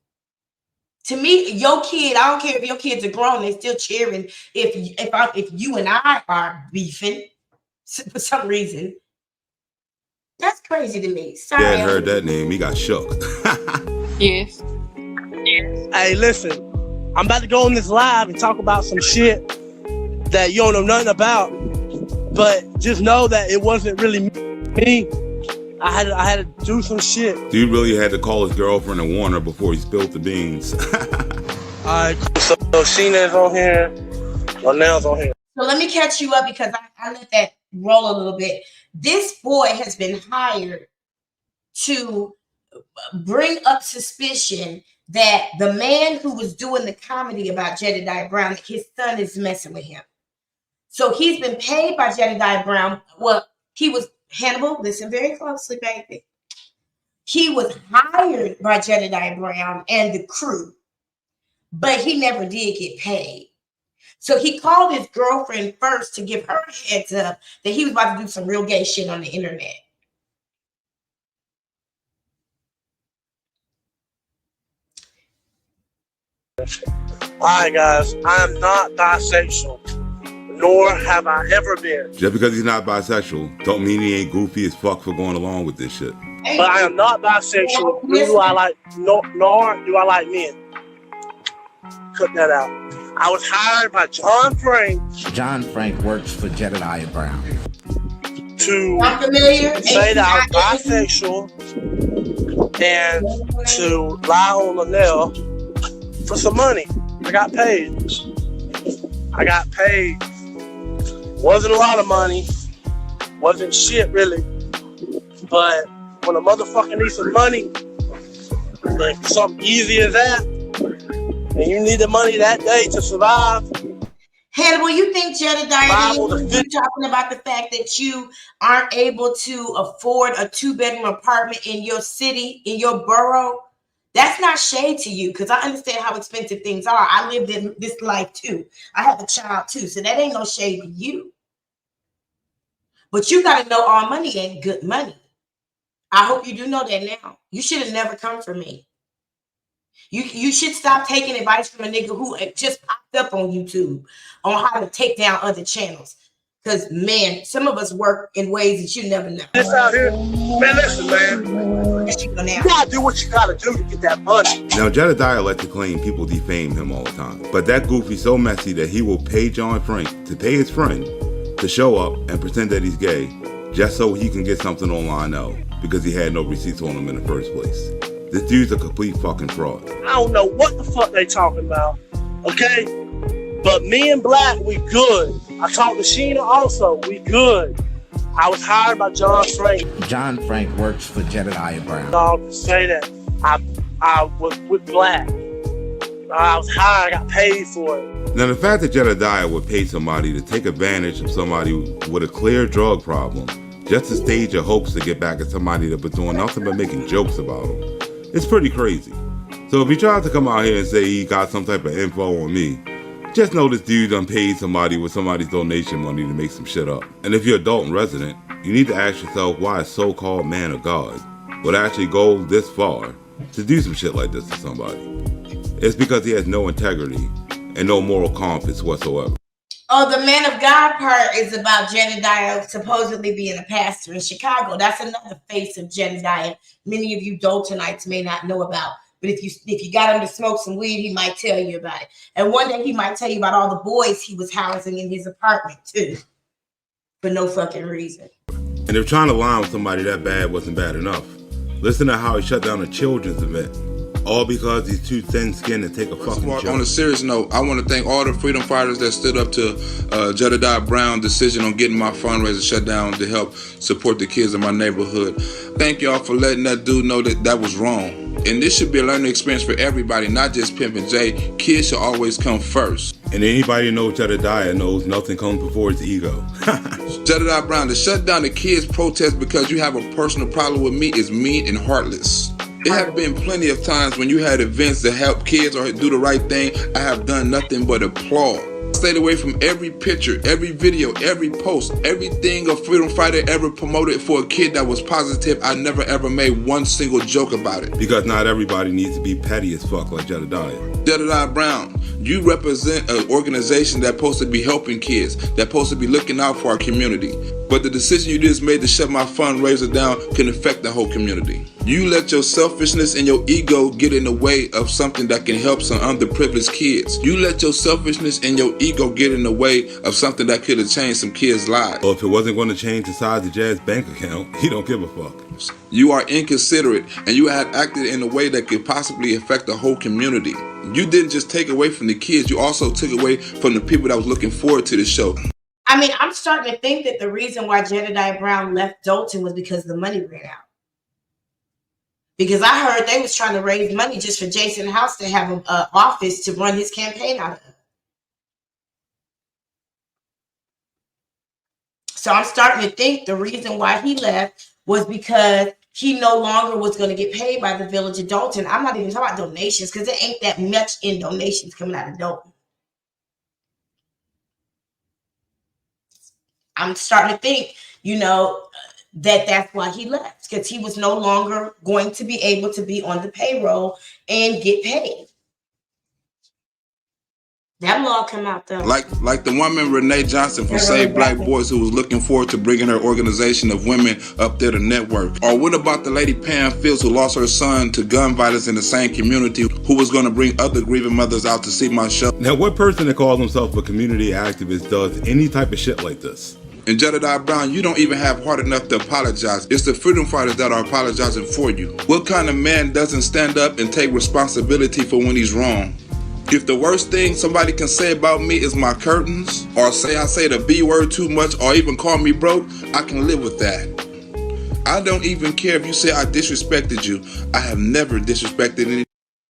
To me, your kid, I don't care if your kids are grown, they're still cheering if you and I are beefing for some reason. That's crazy to me. Sorry. Dad heard that name, he got shook. Yes. Hey, listen, I'm about to go on this live and talk about some shit that you don't know nothing about, but just know that it wasn't really me. I had to do some shit. Dude really had to call his girlfriend and warn her before he spilled the beans. Alright, so Sheena's on here, Lionel's on here. So let me catch you up because I let that roll a little bit. This boy has been hired to bring up suspicion that the man who was doing the comedy about Jedidiah Brown, his son is messing with him. So he's been paid by Jedidiah Brown. Well, he was, Hannibal, listen very closely, baby. He was hired by Jedidiah Brown and the crew, but he never did get paid. So he called his girlfriend first to give her a heads up that he was about to do some real gay shit on the internet. Alright, guys, I am not bisexual, nor have I ever been. Just because he's not bisexual, don't mean he ain't goofy as fuck for going along with this shit. But I am not bisexual, nor do I like men. Cut that out. I was hired by John Frank. John Frank works for Jedidiah Brown. To say that I was bisexual and to lie on Lionel for some money. I got paid. Wasn't a lot of money. Wasn't shit really. But when a motherfucker needs some money, like something easy as that, and you need the money that day to survive. Hannibal, you think Jedidiah, you talking about the fact that you aren't able to afford a 2-bedroom apartment in your city, in your borough? That's not shade to you, because I understand how expensive things are. I lived in this life too. I have a child too, so that ain't no shade to you. But you got to know all money ain't good money. I hope you do know that now. You should have never come for me. You should stop taking advice from a nigga who just popped up on YouTube on how to take down other channels. Because, man, some of us work in ways that you never know. This out here, man, listen, man. You gotta do what you gotta do to get that money. Now, Jedidiah likes to claim people defame him all the time. But that goofy's so messy that he will pay John Frank to pay his friend to show up and pretend that he's gay just so he can get something online out because he had no receipts on him in the first place. This dude's a complete fucking fraud. I don't know what the fuck they talking about, okay? But me and Black, we good. I talked to Sheena also, we good. I was hired by John Frank. John Frank works for Jedidiah Brown. Dog, say that. I was with Black. I was hired, I got paid for it. Now, the fact that Jedidiah would pay somebody to take advantage of somebody with a clear drug problem just to stage a hoax to get back at somebody that was doing nothing but making jokes about him, it's pretty crazy. So if he tries to come out here and say he got some type of info on me, just know this dude done paid somebody with somebody's donation money to make some shit up. And if you're a Dolton resident, you need to ask yourself why a so-called man of God would actually go this far to do some shit like this to somebody. It's because he has no integrity and no moral compass whatsoever. Oh, the man of God part is about Jedidiah supposedly being a pastor in Chicago. That's another face of Jedidiah many of you Doltonites may not know about. But if you got him to smoke some weed, he might tell you about it. And one day he might tell you about all the boys he was housing in his apartment too, for no fucking reason. And if trying to lie with somebody that bad wasn't bad enough, listen to how he shut down a children's event. All because he's too thin-skinned to take a fucking joke. On a serious note, I want to thank all the freedom fighters that stood up to Jedidiah Brown's decision on getting my fundraiser shut down to help support the kids in my neighborhood. Thank y'all for letting that dude know that that was wrong. And this should be a learning experience for everybody, not just Pimp and J. Kids should always come first. And anybody who knows Jedidiah knows nothing comes before his ego. Jedidiah Brown, to shut down the kids' protest because you have a personal problem with me is mean and heartless. There have been plenty of times when you had events to help kids or do the right thing. I have done nothing but applaud. Stayed away from every picture, every video, every post, everything a freedom fighter ever promoted for a kid that was positive. I never ever made one single joke about it. Because not everybody needs to be petty as fuck like Jedidiah. Jedidiah Brown, you represent an organization that's supposed to be helping kids, that's supposed to be looking out for our community. But the decision you just made to shut my fundraiser down can affect the whole community. You let your selfishness and your ego get in the way of something that can help some underprivileged kids. You let your selfishness and your ego get in the way of something that could have changed some kids' lives. Well, if it wasn't going to change the size of Jaz's bank account, he don't give a fuck. You are inconsiderate, and you have acted in a way that could possibly affect the whole community. You didn't just take away from the kids, you also took away from the people that was looking forward to the show. I mean, I'm starting to think that the reason why Jedidiah Brown left Dolton was because the money ran out. Because I heard they was trying to raise money just for Jason House to have an office to run his campaign out of. So I'm starting to think the reason why he left was because he no longer was going to get paid by the village of Dolton. I'm not even talking about donations because there ain't that much in donations coming out of Dolton. I'm starting to think, that's why he left, because he was no longer going to be able to be on the payroll and get paid. That law come out though. Like the woman Renee Johnson from Save Black Boys, who was looking forward to bringing her organization of women up there to network. Or what about the lady Pam Fields, who lost her son to gun violence in the same community, who was going to bring other grieving mothers out to see my show? Now, what person that calls himself a community activist does any type of shit like this? And Jedidiah Brown, you don't even have heart enough to apologize. It's the freedom fighters that are apologizing for you. What kind of man doesn't stand up and take responsibility for when he's wrong? If the worst thing somebody can say about me is my curtains, or say I say the B word too much, or even call me broke, I can live with that. I don't even care if you say I disrespected you. I have never disrespected any.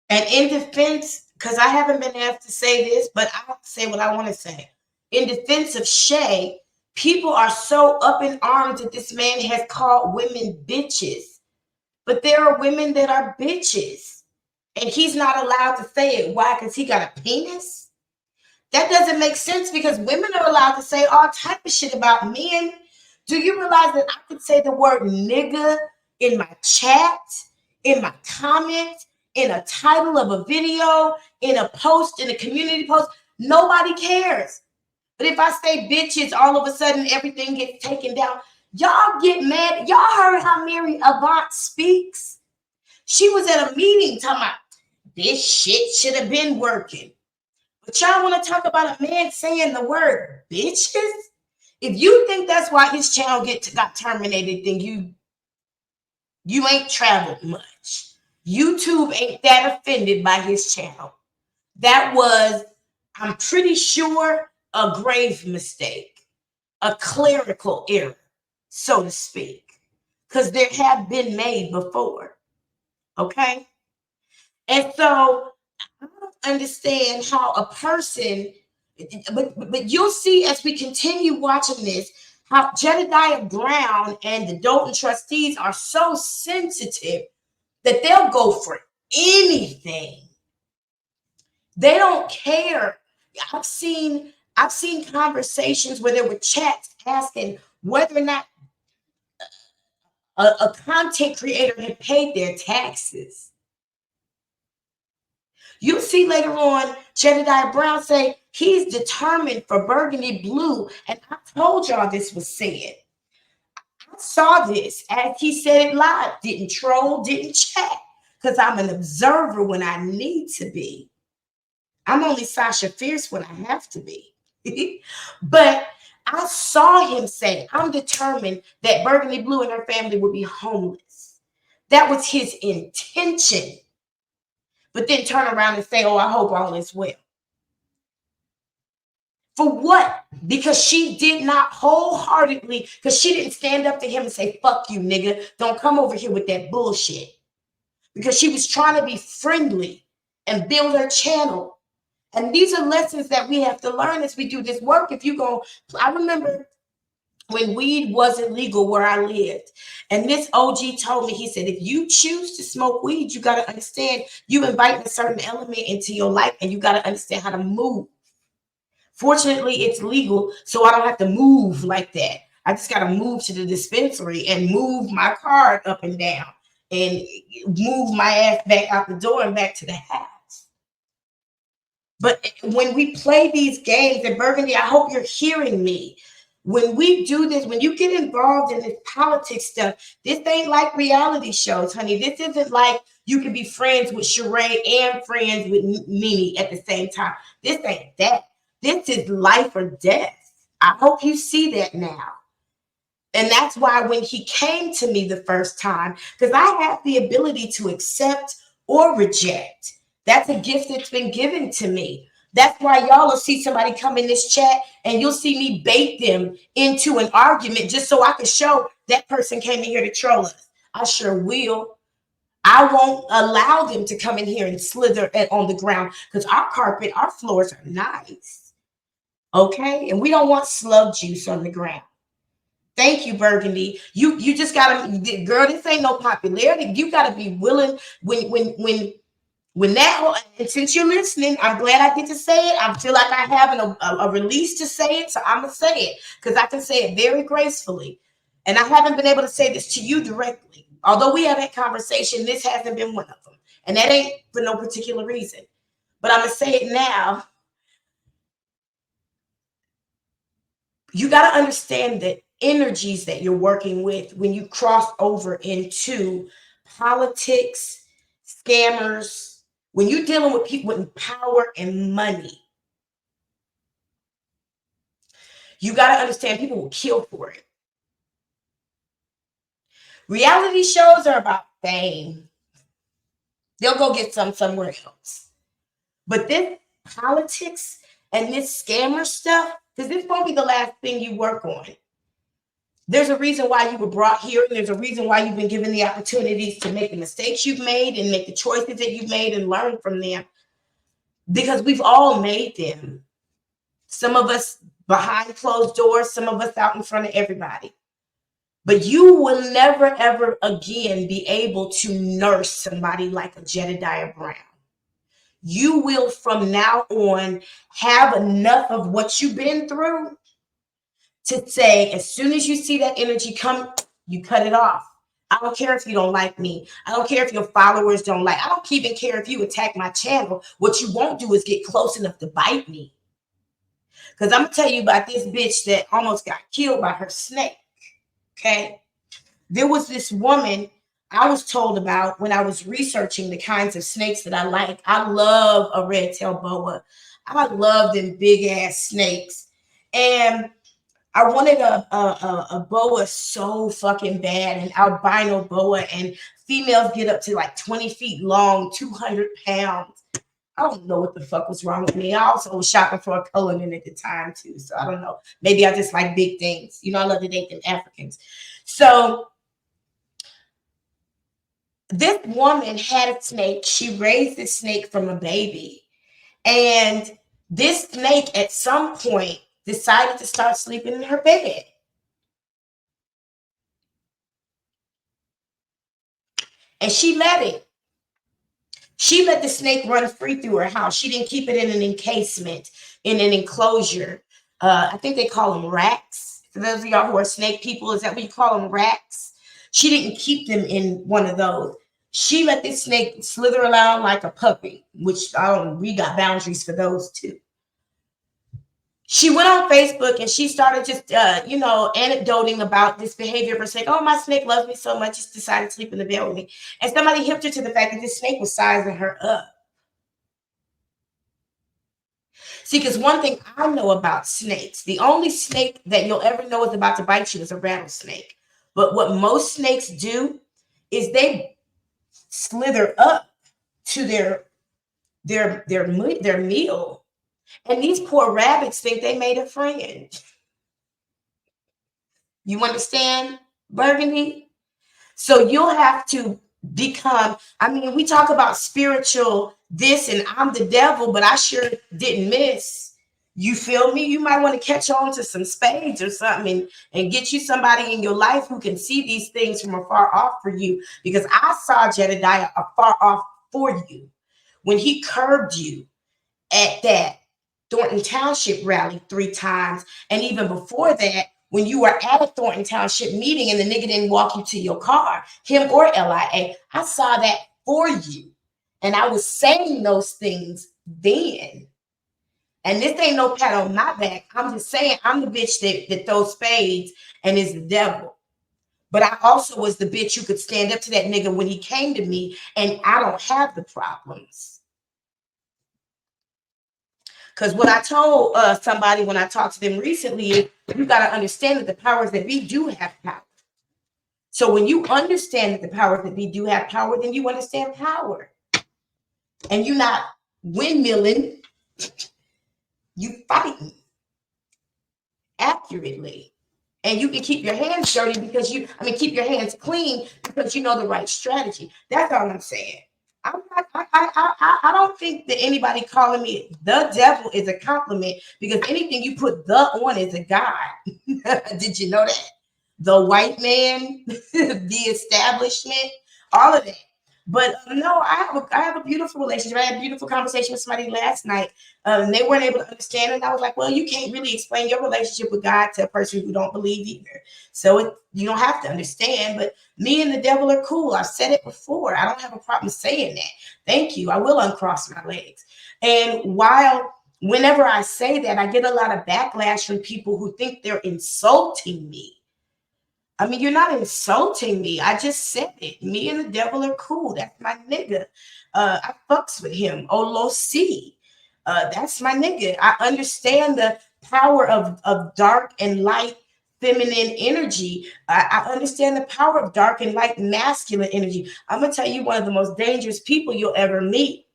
And in defense, because I haven't been asked to say this, but I'll say what I want to say. In defense of Shay, people are so up in arms that this man has called women bitches. But there are women that are bitches. And he's not allowed to say it. Why? Because he got a penis? That doesn't make sense, because women are allowed to say all type of shit about men. Do you realize that I could say the word nigga in my chat, in my comments, in a title of a video, in a post, in a community post? Nobody cares. But if I say bitches, all of a sudden everything gets taken down. Y'all get mad. Y'all heard how Mary Avant speaks? She was at a meeting talking about this shit should have been working. But y'all want to talk about a man saying the word bitches? If you think that's why his channel got terminated, then you ain't traveled much. YouTube ain't that offended by his channel. That was, I'm pretty sure, a grave mistake, a clerical error, so to speak, because there have been made before. Okay? And so I don't understand how a person, but you'll see as we continue watching this, how Jedidiah Brown and the Dolton trustees are so sensitive that they'll go for anything. They don't care. I've seen conversations where there were chats asking whether or not a content creator had paid their taxes. You'll see later on Jedidiah Brown say he's determined for Burgundy Blue. And I told y'all this was said. I saw this as he said it live. Didn't troll, didn't chat. Because I'm an observer when I need to be. I'm only Sasha Fierce when I have to be. But I saw him say, I'm determined that Burgundy Blue and her family would be homeless. That was his intention. But then turn around and say, oh, I hope all is well. For what? Because she did not wholeheartedly, because she didn't stand up to him and say, fuck you, nigga. Don't come over here with that bullshit. Because she was trying to be friendly and build her channel. And these are lessons that we have to learn as we do this work. If you go, I remember when weed wasn't legal where I lived. And this OG told me, he said, if you choose to smoke weed, you got to understand you invite a certain element into your life and you got to understand how to move. Fortunately, it's legal, so I don't have to move like that. I just got to move to the dispensary and move my card up and down and move my ass back out the door and back to the house. But when we play these games, and Burgundy, I hope you're hearing me. When we do this, when you get involved in this politics stuff, this ain't like reality shows, honey. This isn't like you can be friends with Sheree and friends with Mimi at the same time. This ain't that. This is life or death. I hope you see that now. And that's why when he came to me the first time, because I have the ability to accept or reject. That's a gift that's been given to me. That's why y'all will see somebody come in this chat and you'll see me bait them into an argument just so I can show that person came in here to troll us. I sure will. I won't allow them to come in here and slither on the ground because our carpet, our floors are nice. Okay? And we don't want slug juice on the ground. Thank you, Burgundy. You just gotta, girl, this ain't no popularity. You gotta be willing when that, and since you're listening, I'm glad I get to say it. I feel like I have a release to say it, so I'm gonna say it because I can say it very gracefully. And I haven't been able to say this to you directly. Although we have had conversation, this hasn't been one of them. And that ain't for no particular reason. But I'm gonna say it now. You got to understand that energies that you're working with when you cross over into politics, scammers, when you're dealing with people with power and money, you got to understand people will kill for it. Reality shows are about fame. They'll go get some somewhere else. But this politics and this scammer stuff, because this won't be the last thing you work on. There's a reason why you were brought here, and there's a reason why you've been given the opportunities to make the mistakes you've made and make the choices that you've made and learn from them. Because we've all made them. Some of us behind closed doors, some of us out in front of everybody. But you will never, ever again be able to nurse somebody like a Jedidiah Brown. You will from now on have enough of what you've been through to say, as soon as you see that energy come, you cut it off. I don't care if you don't like me. I don't care if your followers don't like. I don't even care if you attack my channel. What you won't do is get close enough to bite me. Because I'm going to tell you about this bitch that almost got killed by her snake. Okay? There was this woman I was told about when I was researching the kinds of snakes that I like. I love a red-tailed boa. I love them big-ass snakes. And I wanted a boa so fucking bad, an albino boa, and females get up to like 20 feet long, 200 pounds. I don't know what the fuck was wrong with me. I also was shopping for a Cullinan at the time too, so I don't know. Maybe I just like big things. You know, I love to date them Africans. So this woman had a snake. She raised this snake from a baby. And this snake at some point decided to start sleeping in her bed. And she let it. She let the snake run free through her house. She didn't keep it in an encasement, in an enclosure. I think they call them racks. For those of y'all who are snake people, is that what you call them, racks? She didn't keep them in one of those. She let this snake slither around like a puppy, which we got boundaries for those too. She went on Facebook and she started just, anecdoting about this behavior of her snake. Oh, my snake loves me so much, it's decided to sleep in the bed with me. And somebody hipped her to the fact that this snake was sizing her up. See, because one thing I know about snakes, the only snake that you'll ever know is about to bite you is a rattlesnake. But what most snakes do is they slither up to their meal. And these poor rabbits think they made a friend. You understand, Burgundy? So you'll have to become, we talk about spiritual this and I'm the devil, but I sure didn't miss. You feel me? You might want to catch on to some spades or something and get you somebody in your life who can see these things from afar off for you. Because I saw Jedidiah afar off for you when he curbed you at that Thornton Township rally 3 times. And even before that, when you were at a Thornton Township meeting and the nigga didn't walk you to your car, him or LIA, I saw that for you. And I was saying those things then. And this ain't no pat on my back. I'm just saying I'm the bitch that throws spades and is the devil. But I also was the bitch who could stand up to that nigga when he came to me, and I don't have the problems. Because what I told somebody when I talked to them recently is you got to understand that the powers that be do have power. So when you understand that the powers that be do have power, then you understand power. And you're not windmilling, you fighting accurately. And you can keep your hands dirty because keep your hands clean because you know the right strategy. That's all I'm saying. I don't think that anybody calling me the devil is a compliment, because anything you put the on is a god. Did you know that? The white man, the establishment, all of that. But no, I have a beautiful relationship. I had a beautiful conversation with somebody last night. They weren't able to understand it. And I was like, well, you can't really explain your relationship with God to a person who don't believe either. So you don't have to understand. But me and the devil are cool. I've said it before. I don't have a problem saying that. Thank you. I will uncross my legs. And whenever I say that, I get a lot of backlash from people who think they're insulting me. You're not insulting me. I just said it. Me and the devil are cool. That's my nigga. I fucks with him. Olo C. That's my nigga. I understand the power of dark and light feminine energy. I understand the power of dark and light masculine energy. I'm going to tell you, one of the most dangerous people you'll ever meet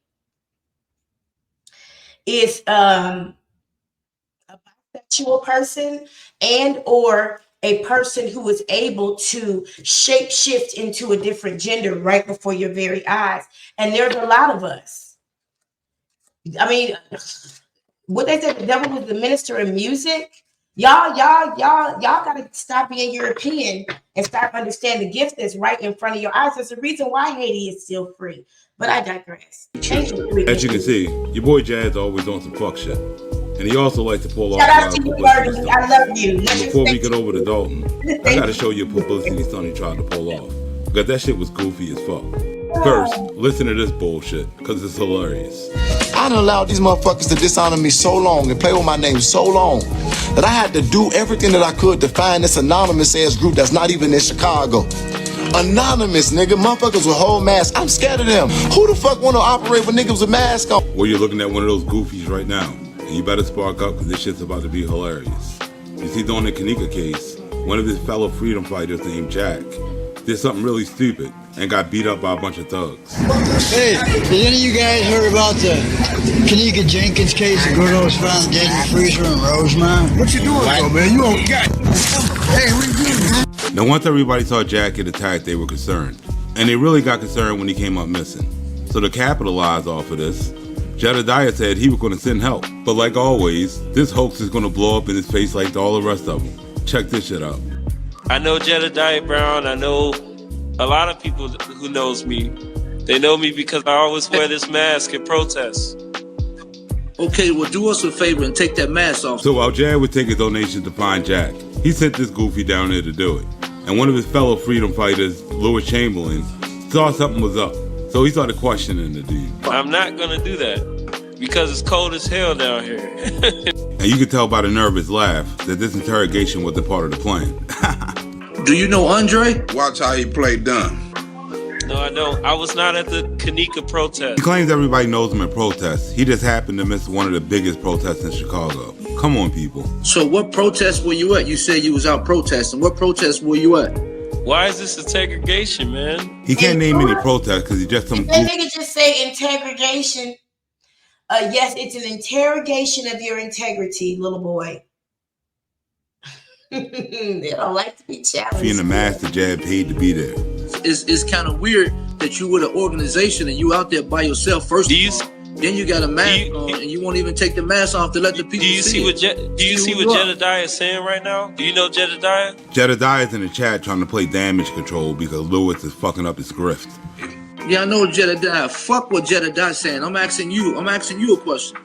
is a bisexual person and or a person who is able to shape shift into a different gender right before your very eyes. And there's a lot of us. What they said, the devil was the minister of music. Y'all gotta stop being European and start understanding the gift that's right in front of your eyes. There's a reason why Haiti is still free. But I digress. As you can see, your boy Jazz always on some fuck shit. And he also likes to pull off. Shout out to you, Burgundy. I love you. And before we get over to Dolton, I gotta show you a publicity stunt he tried to pull off. Because that shit was goofy as fuck. First, listen to this bullshit, because it's hilarious. I done allowed these motherfuckers to dishonor me so long and play with my name so long that I had to do everything that I could to find this anonymous ass group that's not even in Chicago. Anonymous, nigga. Motherfuckers with whole masks. I'm scared of them. Who the fuck want to operate with niggas with masks on? Well, you're looking at one of those goofies right now. And you better spark up, because this shit's about to be hilarious. You see, during the Kanika case, one of his fellow freedom fighters named Jack did something really stupid and got beat up by a bunch of thugs. Hey, did any of you guys heard about the Kanika Jenkins case? The girl was found dead in the freezer in Rosemont? What you doing, though, man? You don't got. Hey, what you doing, man? Now, once everybody saw Jack get attacked, they were concerned. And they really got concerned when he came up missing. So to capitalize off of this, Jedidiah said he was going to send help. But like always, this hoax is going to blow up in his face like all the rest of them. Check this shit out. I know Jedidiah Brown. I know a lot of people who knows me. They know me because I always wear this mask at protests. Okay, well, do us a favor and take that mask off. So while Jad would take his donation to find Jack, he sent this goofy down there to do it. And one of his fellow freedom fighters, Lewis Chamberlain, saw something was up. So he started questioning the dude. I'm not going to do that because it's cold as hell down here. And you could tell by the nervous laugh that this interrogation was a part of the plan. Do you know Andre? Watch how he played dumb. No, I don't. I was not at the Kanika protest. He claims everybody knows him at protests. He just happened to miss one of the biggest protests in Chicago. Come on, people. So what protest were you at? You said you was out protesting. What protest were you at? Why is this segregation, man? He can't name any protests because he's just some That nigga just say interrogation. Yes, it's an interrogation of your integrity, little boy. They don't like to be challenged. being the master Jad paid to be there. It's kind of weird that you with an organization and you out there by yourself first of all. Then you got a mask on and you won't even take the mask off to let the people see what Jedidiah is saying right now? Do you know Jedidiah? Jedidiah's in the chat trying to play damage control because Lewis is fucking up his grift. Yeah, I know Jedidiah. Fuck what Jedidiah's saying. I'm asking you a question.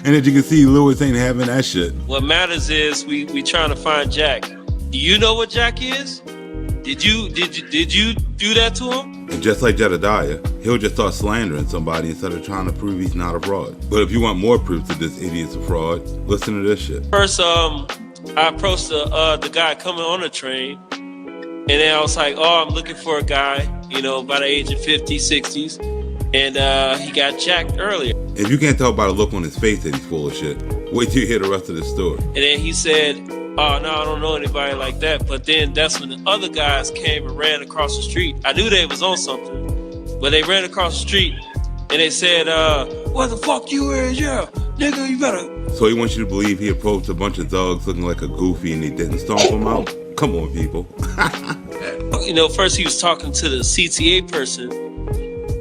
And as you can see, Lewis ain't having that shit. What matters is we trying to find Jack. Do you know what Jack is? Did you do that to him? And just like Jedidiah, he'll just start slandering somebody instead of trying to prove he's not a fraud. But if you want more proof that this idiot's a fraud, listen to this shit. First, I approached the guy coming on the train, and then I was like, oh, I'm looking for a guy, by the age of 50s, 60s, and he got jacked earlier. If you can't tell by the look on his face that he's full of shit, wait till you hear the rest of the story. And then he said, oh, no, I don't know anybody like that. But then that's when the other guys came and ran across the street. I knew they was on something, but they ran across the street and they said, what the fuck you is? Yeah, nigga, you better. So he wants you to believe he approached a bunch of thugs looking like a goofy and they didn't stomp him out? Come on, people. First he was talking to the CTA person.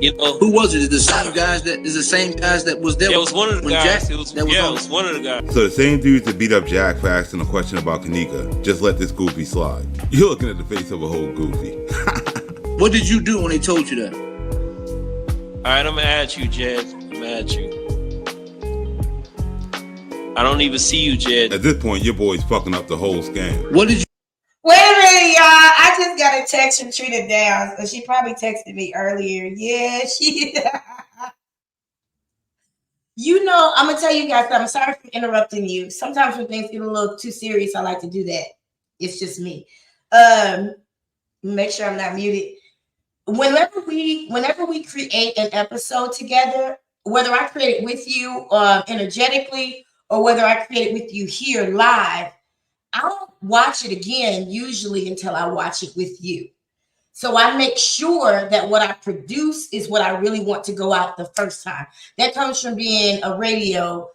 Who was it? Is the same guys that was there? It was one of the guys. It was one of the guys. So the same dudes that beat up Jack for asking a question about Kanika just let this goofy slide. You're looking at the face of a whole goofy. What did you do when they told you that? All right, I'm gonna add you, Jed. I'm gonna add you. I don't even see you, Jed. At this point, your boy's fucking up the whole scam. What did you? Wait a minute, y'all. I just got a text from Trina Downs. So she probably texted me earlier. Yeah, she. I'm going to tell you guys something. Sorry for interrupting you. Sometimes when things get a little too serious, I like to do that. It's just me. Make sure I'm not muted. Whenever we create an episode together, whether I create it with you energetically or whether I create it with you here live, I don't watch it again usually until I watch it with you. So I make sure that what I produce is what I really want to go out the first time. That comes from being a radio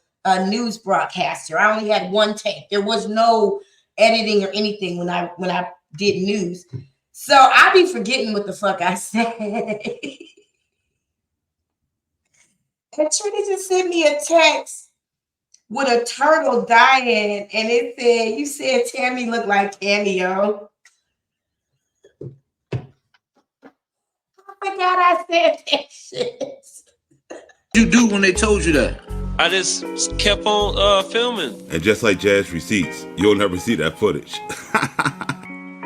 news broadcaster. I only had one take. There was no editing or anything when I did news. So I be forgetting what the fuck I said. And Trinity just sent me a text with a turtle dying, and it said, you said Tammy looked like Cameo. I forgot I said that shit. What did you do when they told you that? I just kept on filming. And just like Jazz receipts, you'll never see that footage.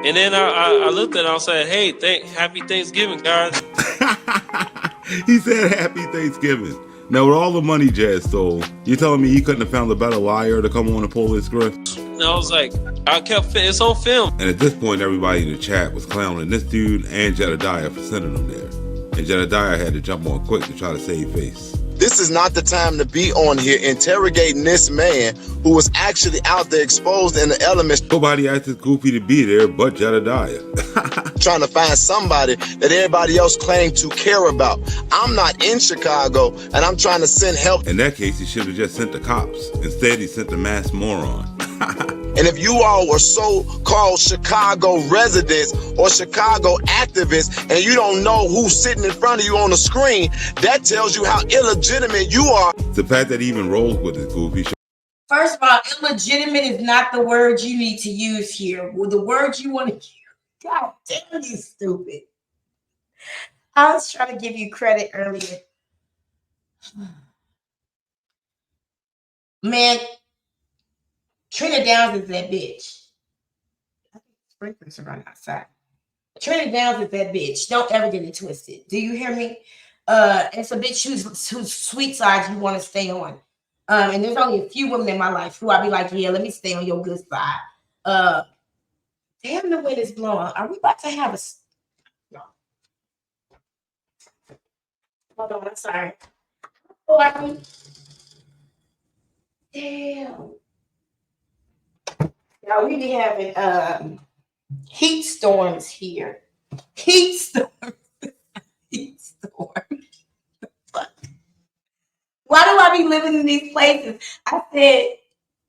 And then I looked at it and I said, hey, happy Thanksgiving, guys. He said happy Thanksgiving. Now, with all the money Jazz stole, you telling me he couldn't have found a better liar to come on and pull this grift? And I was like, it's on film. And at this point, everybody in the chat was clowning this dude and Jedidiah for sending him there. And Jedidiah had to jump on quick to try to save face. This this is not the time to be on here interrogating this man who was actually out there exposed in the elements. Nobody asked this goofy to be there but Jedidiah. Trying to find somebody that everybody else claimed to care about. I'm not in Chicago, and I'm trying to send help. In that case, he should have just sent the cops. Instead, he sent the masked moron. And if you all were so-called Chicago residents or Chicago activists and you don't know who's sitting in front of you on the screen, that tells you how illegitimate you are. The fact that he even rolls with this goofy. First of all, illegitimate is not the word you need to use here. Well, the word you want to use. God damn, you stupid. I was trying to give you credit earlier. Man, Trina Downs is that bitch. I think sprinklers are running outside. Trina Downs is that bitch. Don't ever get it twisted. Do you hear me? It's a bitch whose sweet side you want to stay on. And there's only a few women in my life who I'd be like, yeah, let me stay on your good side. Damn, the wind is blowing. Are we about to have a... No. Hold on, I'm sorry. Damn. Now we be having heat storms here. Heat storms. Heat storms. Why do I be living in these places? I said,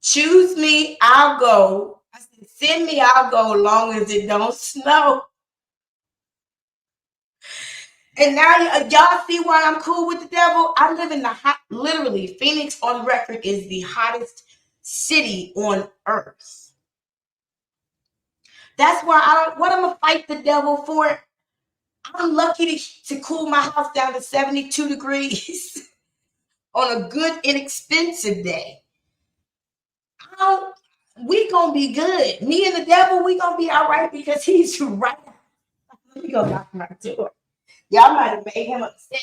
choose me, I'll go. I said, send me, I'll go, as long as it don't snow. And now y'all see why I'm cool with the devil? I live in the hot, literally, Phoenix on record is the hottest city on earth. That's why what I'm gonna fight the devil for? I'm lucky to cool my house down to 72 degrees on a good, inexpensive day. We gonna be good. Me and the devil, we gonna be all right because he's right. Let me go knock my door. Y'all might have made him upset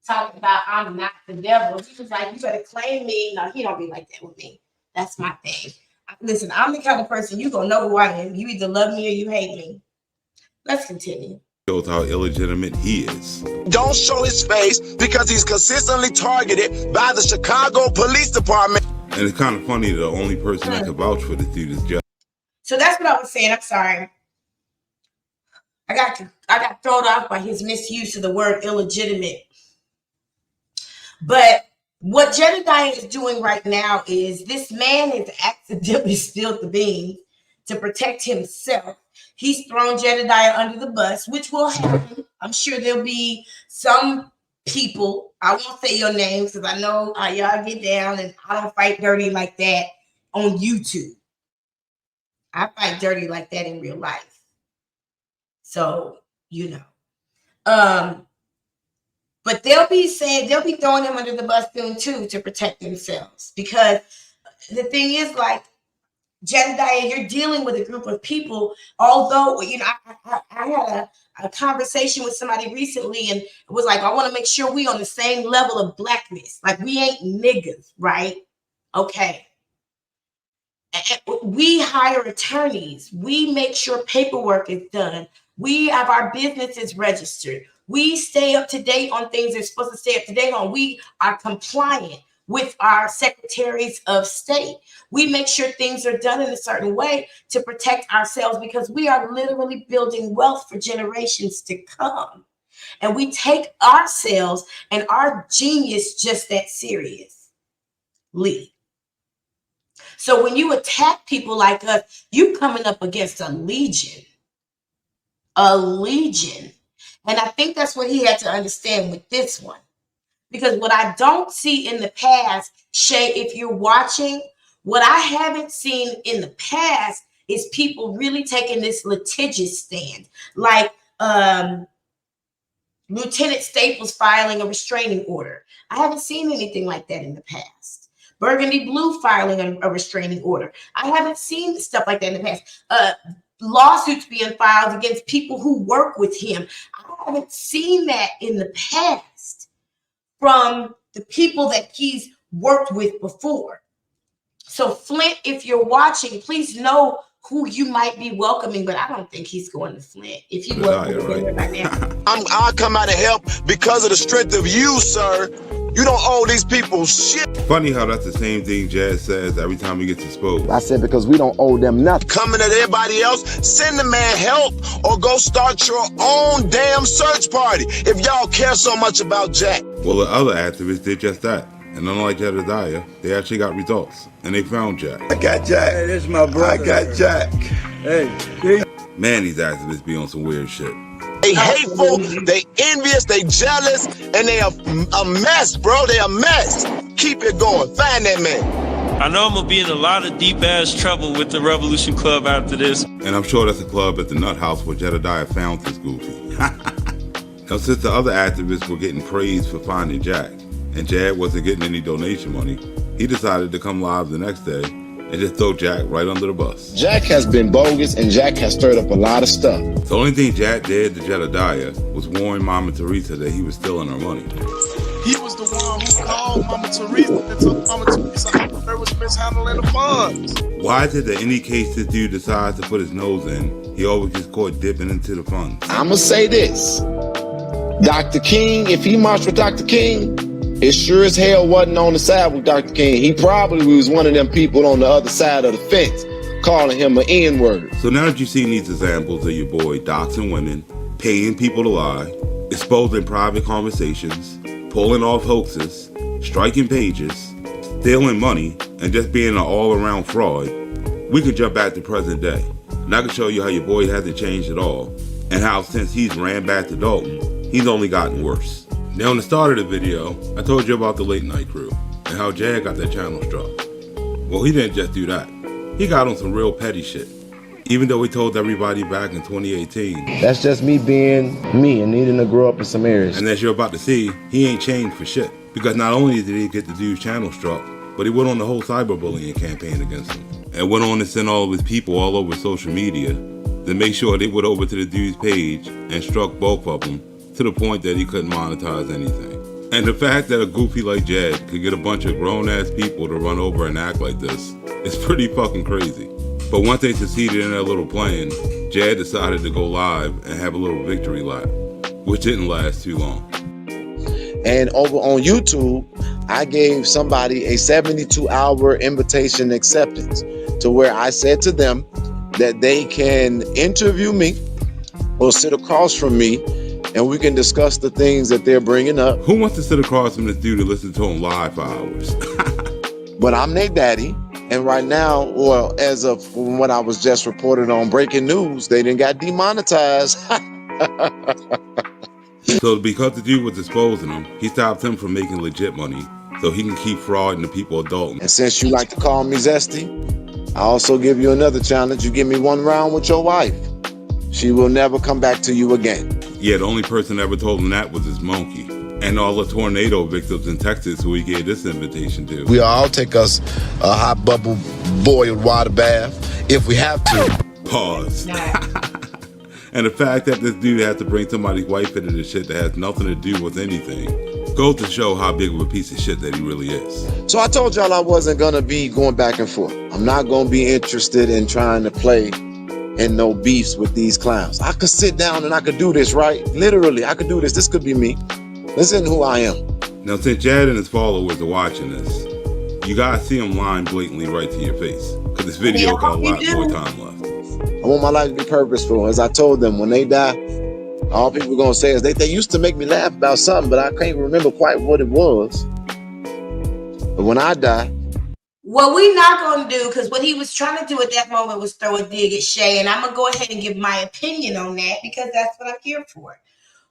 talking about I'm not the devil. He was like, you better claim me. No, he don't be like that with me. That's my thing. Listen, I'm the kind of person you gonna know who I am. You either love me or you hate me. Let's continue. Shows how illegitimate he is. Don't show his face because he's consistently targeted by the Chicago Police Department. And it's kind of funny the only person that can vouch for this dude is Jeff. So that's what I was saying. I'm sorry. I got thrown off by his misuse of the word illegitimate. But what Jedidiah is doing right now is this man has accidentally spilled the beans to protect himself. He's thrown Jedidiah under the bus, which will happen. I'm sure there'll be some people, I won't say your names because I know how y'all get down and I don't fight dirty like that on YouTube. I fight dirty like that in real life. So, you know. But they'll be throwing him under the bus soon too to protect themselves. Because the thing is, like, Jedidiah, you're dealing with a group of people, although, you know, I had a conversation with somebody recently and it was like, I want to make sure we on the same level of blackness. Like, we ain't niggas, right? Okay. We hire attorneys. We make sure paperwork is done. We have our businesses registered. We stay up to date on things they're supposed to stay up to date on. We are compliant with our secretaries of state. We make sure things are done in a certain way to protect ourselves because we are literally building wealth for generations to come. And we take ourselves and our genius just that seriously. So when you attack people like us, you coming up against a legion. A legion. And I think that's what he had to understand with this one. Because what I don't see in the past, Shay, if you're watching, what I haven't seen in the past is people really taking this litigious stand. Like Lieutenant Staples filing a restraining order. I haven't seen anything like that in the past. Burgundy Blue filing a restraining order. I haven't seen stuff like that in the past. Lawsuits being filed against people who work with him. I haven't seen that in the past from the people that he's worked with before. So Flint, if you're watching, please know who you might be welcoming, but I don't think he's going to Flint. If he welcome right now. I'll come out and help because of the strength of you, sir. You don't owe these people shit. Funny how that's the same thing Jazz says every time he gets exposed. I said because we don't owe them nothing. Coming at everybody else, send the man help or go start your own damn search party if y'all care so much about Jack. Well, the other activists did just that. And unlike Jedidiah, they actually got results. And they found Jack. I got Jack. Hey, this is my brother. I got Jack. Hey. Man, these activists be on some weird shit. They hateful, they envious, they jealous, and they a mess, bro. They a mess. Keep it going. Find that man. I know I'm gonna be in a lot of deep ass trouble with the Revolution Club after this. And I'm sure that's a club at the Nut House where Jedidiah found this goofy. Now, since the other activists were getting praised for finding Jack, and Jad wasn't getting any donation money, he decided to come live the next day and just throw Jack right under the bus. Jack has been bogus and Jack has stirred up a lot of stuff. The only thing Jack did to Jedidiah was warn Mama Teresa that he was stealing her money. He was the one who called Mama Teresa and told Mama Teresa how was mishandling the funds. Why is it that any case this dude decides to put his nose in, he always gets caught dipping into the funds? I'ma say this. Dr. King, if he marched with Dr. King, it sure as hell wasn't on the side with Dr. King. He probably was one of them people on the other side of the fence calling him an N-word. So now that you've seen these examples of your boy doxing women, paying people to lie, exposing private conversations, pulling off hoaxes, striking pages, stealing money, and just being an all-around fraud, we can jump back to present day. And I can show you how your boy hasn't changed at all, and how since he's ran back to Dolton, he's only gotten worse. Now, in the start of the video, I told you about the late night crew and how Jad got that channel struck. Well, he didn't just do that. He got on some real petty shit. Even though he told everybody back in 2018. That's just me being me and needing to grow up in some areas. And as you're about to see, he ain't changed for shit. Because not only did he get the dude's channel struck, but he went on the whole cyberbullying campaign against him. And went on to send all of his people all over social media to make sure they went over to the dude's page and struck both of them, to the point that he couldn't monetize anything. And the fact that a goofy like Jad could get a bunch of grown-ass people to run over and act like this is pretty fucking crazy. But once they succeeded in their little plan, Jad decided to go live and have a little victory lap, which didn't last too long. And over on YouTube, I gave somebody a 72-hour invitation acceptance to where I said to them that they can interview me or sit across from me and we can discuss the things that they're bringing up. Who wants to sit across from this dude and listen to him live for hours? But I'm their daddy. And right now, well, as of when I was just reported on breaking news, they didn't got demonetized. So because the dude was exposing him, he stopped him from making legit money so he can keep frauding the people of Dolton. And since you like to call me Zesty, I also give you another challenge. You give me one round with your wife. She will never come back to you again. Yeah, the only person that ever told him that was his monkey. And all the tornado victims in Texas who he gave this invitation to. We'll all take us a hot bubble boiled water bath if we have to. Pause. And the fact that this dude has to bring somebody's wife into this shit that has nothing to do with anything goes to show how big of a piece of shit that he really is. So I told y'all I wasn't gonna be going back and forth. I'm not gonna be interested in trying to play in no beefs with these clowns. I could sit down and I could do this, right? Literally, I could do this. This could be me. This isn't who I am. Now, since Jad and his followers are watching this, you gotta see them lying blatantly right to your face. Because this video got a lot more time left. I want my life to be purposeful. As I told them, when they die, all people are gonna say is they used to make me laugh about something, but I can't remember quite what it was. But when I die, what we not gonna do, because what he was trying to do at that moment was throw a dig at Shay, and I'm gonna go ahead and give my opinion on that because that's what I'm here for.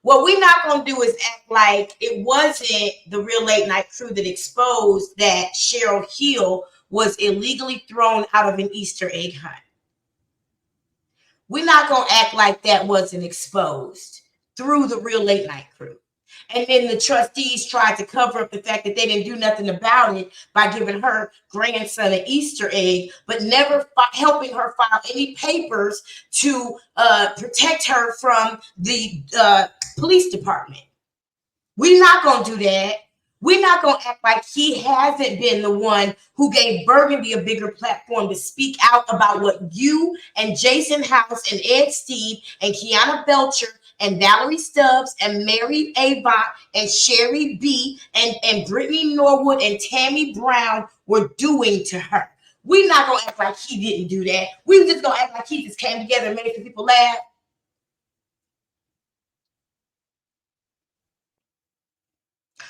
What we're not going to do is act like it wasn't the Real Late Night Crew that exposed that Cheryl Hill was illegally thrown out of an Easter egg hunt. We're not going to act like that wasn't exposed through the Real Late Night Crew. And then the trustees tried to cover up the fact that they didn't do nothing about it by giving her grandson an Easter egg, but never helping her file any papers to protect her from the police department. We're not going to do that. We're not going to act like he hasn't been the one who gave Burgundy a bigger platform to speak out about what you and Jason House and Ed Steve and Kiana Belcher and Valerie Stubbs and Mary Avant and Sherry B and Brittany Norwood and Tammy Brown were doing to her. We're not going to act like he didn't do that. We just going to act like he just came together and made some people laugh.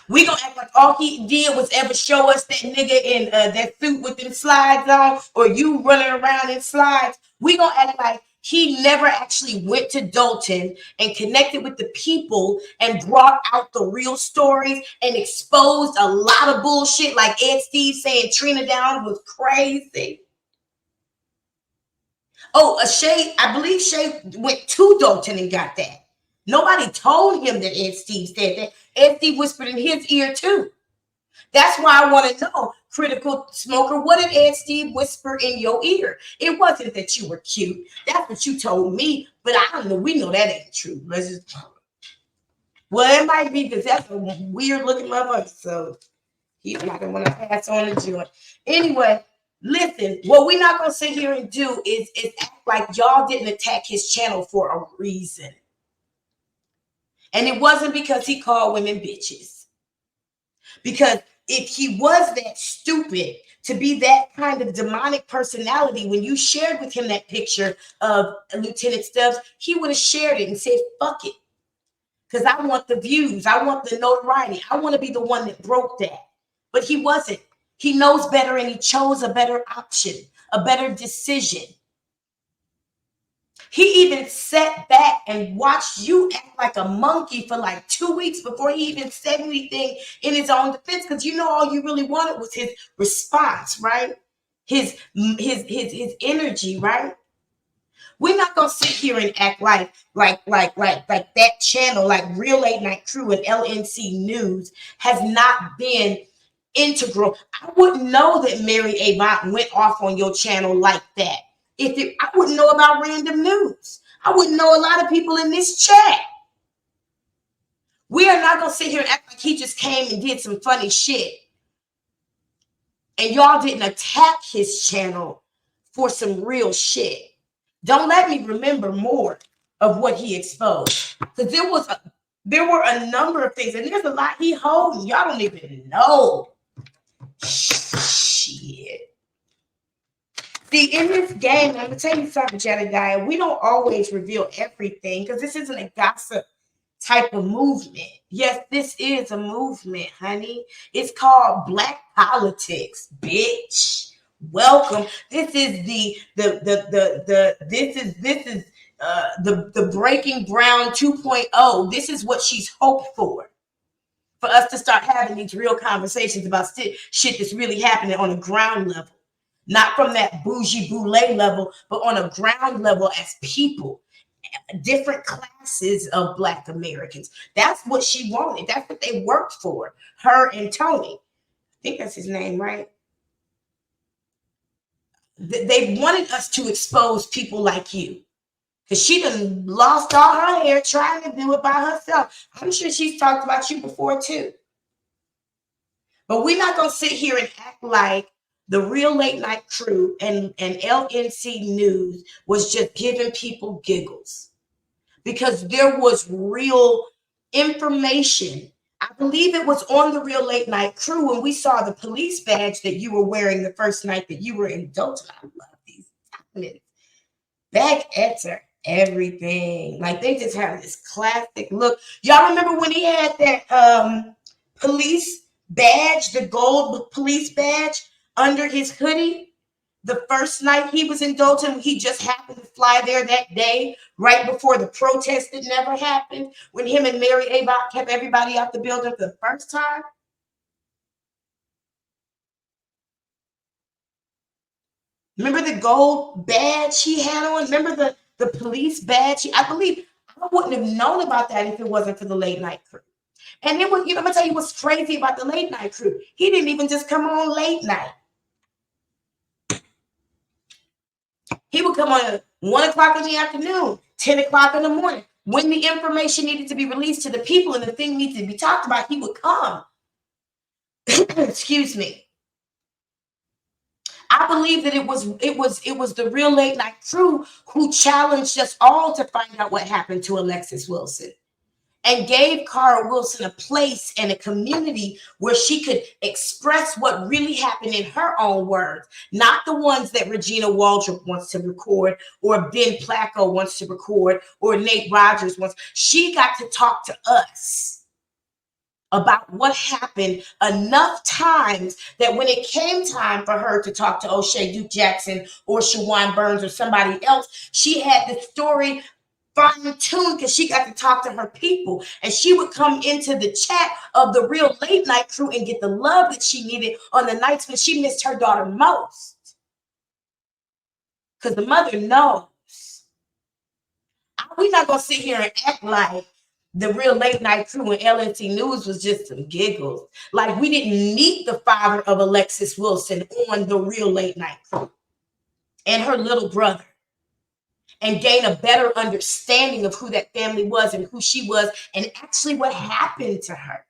We gonna act like all he did was ever show us that nigga in that suit with them slides on, or you running around in slides. We gonna act like he never actually went to Dolton and connected with the people and brought out the real stories and exposed a lot of bullshit, like Ed Steve saying Trina Downs was crazy. Oh, Shay, I believe Shay went to Dolton and got that. Nobody told him that Ed Steve said that. Ed Steve whispered in his ear too. That's why I want to know, Critical Smoker, what did Ed Steve whisper in your ear? It wasn't that you were cute. That's what you told me, but I don't know. We know that ain't true. Well, it might be because that's a weird looking motherfucker. So he's not going to want to pass on the joint. Anyway, listen, what we're not going to sit here and do is act like y'all didn't attack his channel for a reason. And it wasn't because he called women bitches. Because if he was that stupid to be that kind of demonic personality, when you shared with him that picture of Lieutenant Stubbs, he would have shared it and said, fuck it. Because I want the views. I want the notoriety. I want to be the one that broke that. But he wasn't. He knows better and he chose a better option, a better decision. He even sat back and watched you act like a monkey for like 2 weeks before he even said anything in his own defense, because you know all you really wanted was his response, right? His energy, right? We're not gonna sit here and act like that channel, like Real Late Night Crew and LNC News, has not been integral. I wouldn't know that Mary Avant went off on your channel like that. I wouldn't know about Random News. I wouldn't know a lot of people in this chat. We are not going to sit here and act like he just came and did some funny shit. And y'all didn't attack his channel for some real shit. Don't let me remember more of what he exposed. Because there were a number of things. And there's a lot he holding. Y'all don't even know. Shit. See, in this game, I'm going to tell you something, Jedidiah, we don't always reveal everything because this isn't a gossip type of movement. Yes, this is a movement, honey. It's called Black Politics, bitch. Welcome. This is the Breaking Brown 2.0. This is what she's hoped for us to start having these real conversations about shit that's really happening on a ground level. Not from that bougie boule level, but on a ground level as people, different classes of Black Americans. That's what she wanted. That's what they worked for, her and Tony. I think that's his name, right? They wanted us to expose people like you. Because she done lost all her hair trying to do it by herself. I'm sure she's talked about you before too. But we're not going to sit here and act like the Real Late Night Crew and LNC News was just giving people giggles, because there was real information. I believe it was on the Real Late Night Crew when we saw the police badge that you were wearing the first night that you were in Dolton. I love these documents. Back enter everything. Like they just have this classic look. Y'all remember when he had that police badge, the gold police badge under his hoodie the first night he was in Dolton? He just happened to fly there that day right before the protest that never happened, when him and Mary Avant kept everybody out the building for the first time. Remember the gold badge he had on? Remember the police badge? I believe I wouldn't have known about that if it wasn't for the Late Night Crew. And it was, I'm gonna tell you what's crazy about the Late Night Crew. He didn't even just come on late night. He would come on at 1 o'clock in the afternoon, 10 o'clock in the morning. When the information needed to be released to the people and the thing needed to be talked about, he would come. Excuse me. I believe that it was the real late night crew who challenged us all to find out what happened to Alexis Wilson, and gave Cara Wilson a place and a community where she could express what really happened in her own words, not the ones that Regina Waldrop wants to record, or Ben Placco wants to record, or Nate Rogers wants. She got to talk to us about what happened enough times that when it came time for her to talk to O'Shea Duke Jackson or Shawan Burns or somebody else, she had the story fine-tuned because she got to talk to her people, and she would come into the chat of the real late night crew and get the love that she needed on the nights when she missed her daughter most, because the mother knows. We're not gonna sit here and act like the real late night crew and LNT News was just some giggles. Like we didn't meet the father of Alexis Wilson on the real late night crew and her little brother, and gain a better understanding of who that family was and who she was and actually what happened to her.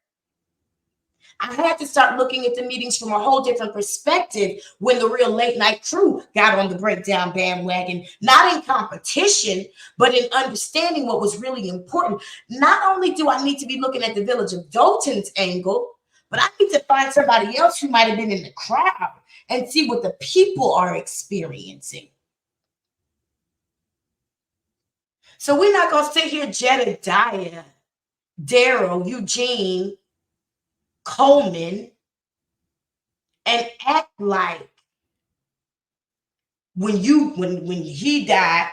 I had to start looking at the meetings from a whole different perspective when the real late night crew got on the breakdown bandwagon, not in competition, but in understanding what was really important. Not only do I need to be looking at the village of Dolton's angle, but I need to find somebody else who might have been in the crowd and see what the people are experiencing. So we're not going to sit here, Jedidiah, Daryl, Eugene, Coleman, and act like when he died.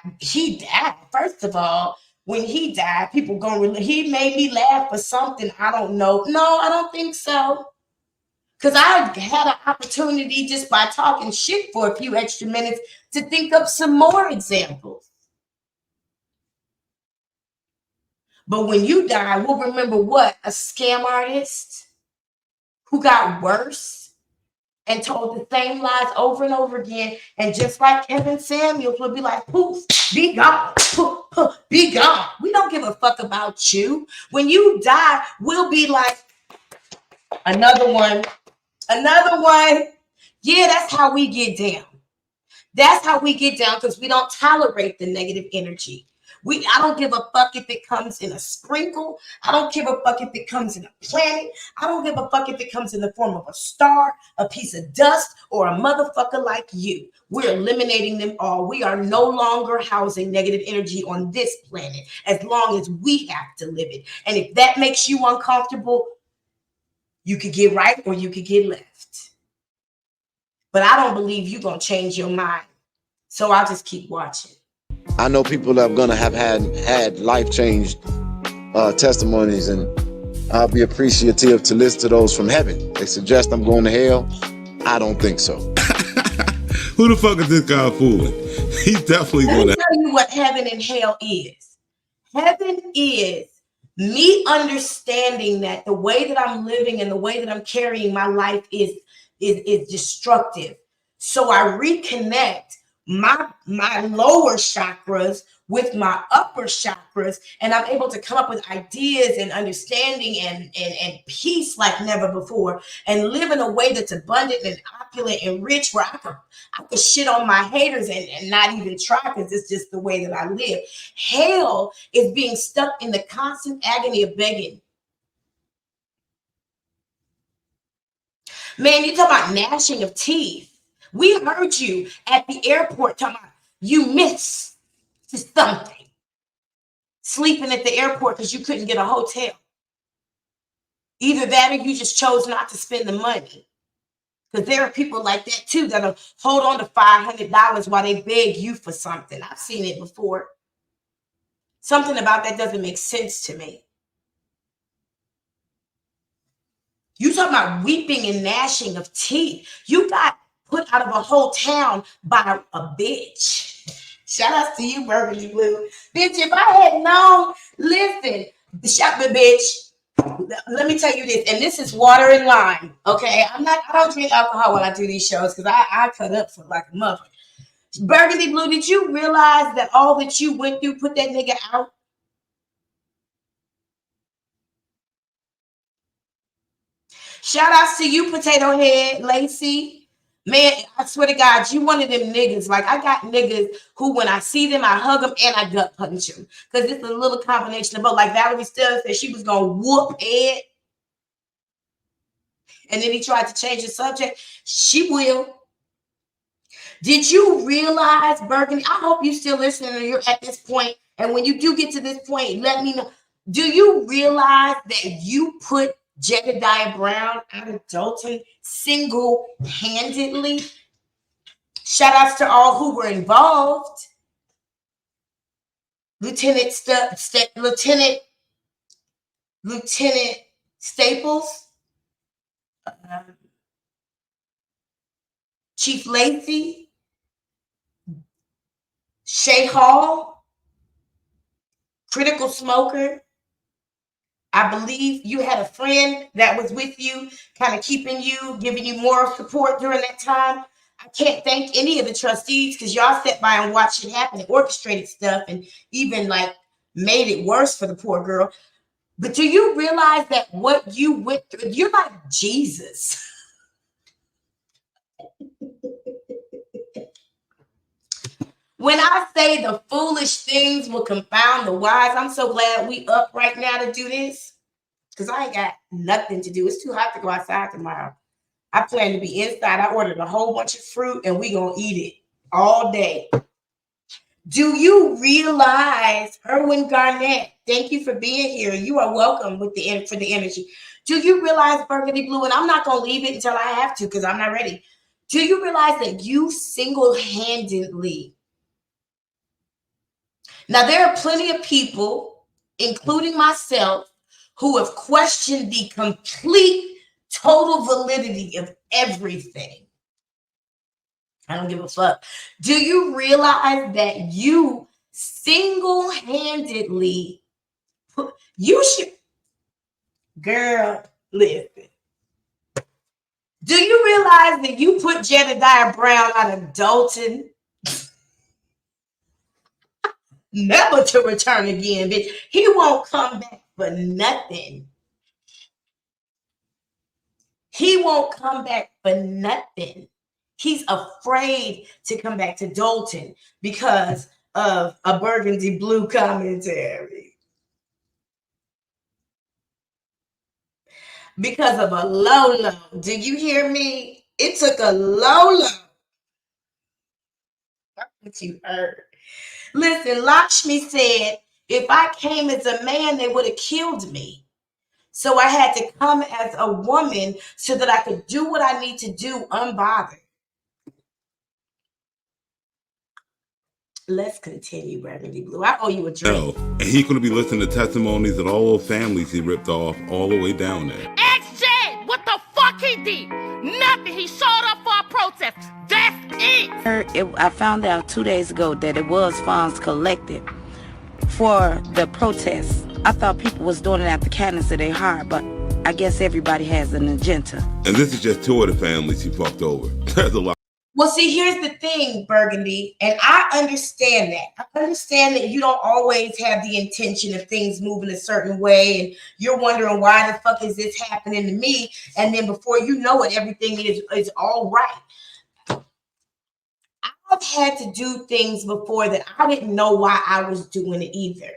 First of all, when he died, people he made me laugh for something. I don't know. No, I don't think so. Because I had an opportunity just by talking shit for a few extra minutes to think up some more examples. But when you die, we'll remember what? A scam artist who got worse and told the same lies over and over again. And just like Kevin Samuels would be like, poof, be gone, poof, poof, be gone. We don't give a fuck about you. When you die, we'll be like, another one. Yeah, that's how we get down. That's how we get down, because we don't tolerate the negative energy. I don't give a fuck if it comes in a sprinkle. I don't give a fuck if it comes in a planet. I don't give a fuck if it comes in the form of a star, a piece of dust, or a motherfucker like you. We're eliminating them all. We are no longer housing negative energy on this planet as long as we have to live it. And if that makes you uncomfortable, you could get right or you could get left. But I don't believe you're going to change your mind. So I'll just keep watching. I know people that are gonna have had life changed testimonies, and I'll be appreciative to listen to those from heaven. They suggest I'm going to hell. I don't think so. Who the fuck is this guy fooling? He's definitely Let going me to. tell you what heaven and hell is. Heaven is me understanding that the way that I'm living and the way that I'm carrying my life is destructive. So I reconnect my lower chakras with my upper chakras, and I'm able to come up with ideas and understanding and peace like never before, and live in a way that's abundant and opulent and rich, where I could shit on my haters and not even try, because it's just the way that I live. Hell is being stuck in the constant agony of begging. Man, you talk about gnashing of teeth. We heard you at the airport talking about you missed something. Sleeping at the airport because you couldn't get a hotel. Either that or you just chose not to spend the money. Because there are people like that too that'll hold on to $500 while they beg you for something. I've seen it before. Something about that doesn't make sense to me. You talking about weeping and gnashing of teeth. You got put out of a whole town by a bitch. Shout out to you, Burgundy Blue. Bitch, if I had known, listen, shut me, bitch. Let me tell you this, and this is water and lime, okay? I don't drink alcohol when I do these shows, because I cut up for like a mother. Burgundy Blue, did you realize that all that you went through put that nigga out? Shout outs to you, Potato Head, Lacey. Man, I swear to God, you one of them niggas. Like, I got niggas who, when I see them, I hug them and I gut punch them. Because it's a little combination of both. Like Valerie Stubbs said she was going to whoop Ed. And then he tried to change the subject. She will. Did you realize, Burgundy? I hope you still listening and you're at this point. And when you do get to this point, let me know. Do you realize that you put Jedidiah Brown out of Dolton single-handedly? Shout outs to all who were involved. Lieutenant Staples, Chief Lacey, Shay Hall, Critical Smoker. I believe you had a friend that was with you, kind of keeping you, giving you moral support during that time. I can't thank any of the trustees because y'all sat by and watched it happen and orchestrated stuff and even like made it worse for the poor girl. But do you realize that what you went through, you're like Jesus. When I say the foolish things will confound the wise, I'm so glad we up right now to do this because I ain't got nothing to do. It's too hot to go outside tomorrow. I plan to be inside. I ordered a whole bunch of fruit and we gonna eat it all day. Do you realize, Erwin Garnett, thank you for being here. You are welcome for the energy. Do you realize, Burgundy Blue, and I'm not gonna leave it until I have to because I'm not ready. Do you realize that you single-handedly, now there are plenty of people, including myself, who have questioned the complete total validity of everything. I don't give a fuck. Do you realize that you single-handedly girl, listen. Do you realize that you put Jedidiah Brown out of Dolton? Never to return again, bitch. He won't come back for nothing. He won't come back for nothing. He's afraid to come back to Dolton because of a Burgundy Blue commentary. Because of a Lolo. Do you hear me? It took a Lolo. That's what you heard. Listen, Lakshmi said, if I came as a man, they would have killed me. So I had to come as a woman so that I could do what I need to do unbothered. Let's continue, Burgundy Blue. I owe you a drink. And he's going to be listening to testimonies of all those families he ripped off all the way down there. Ask Jed what the fuck he did. Nothing. He showed up for a protest. That's it. I found out 2 days ago that it was funds collected for the protest. I thought people was doing it out the kindness of their heart, but I guess everybody has an agenda. And this is just two of the families he fucked over. There's a lot. Well, see, here's the thing, Burgundy, and I understand that. I understand that you don't always have the intention of things moving a certain way, and you're wondering why the fuck is this happening to me? And then before you know it, everything is all right. I've had to do things before that I didn't know why I was doing it either.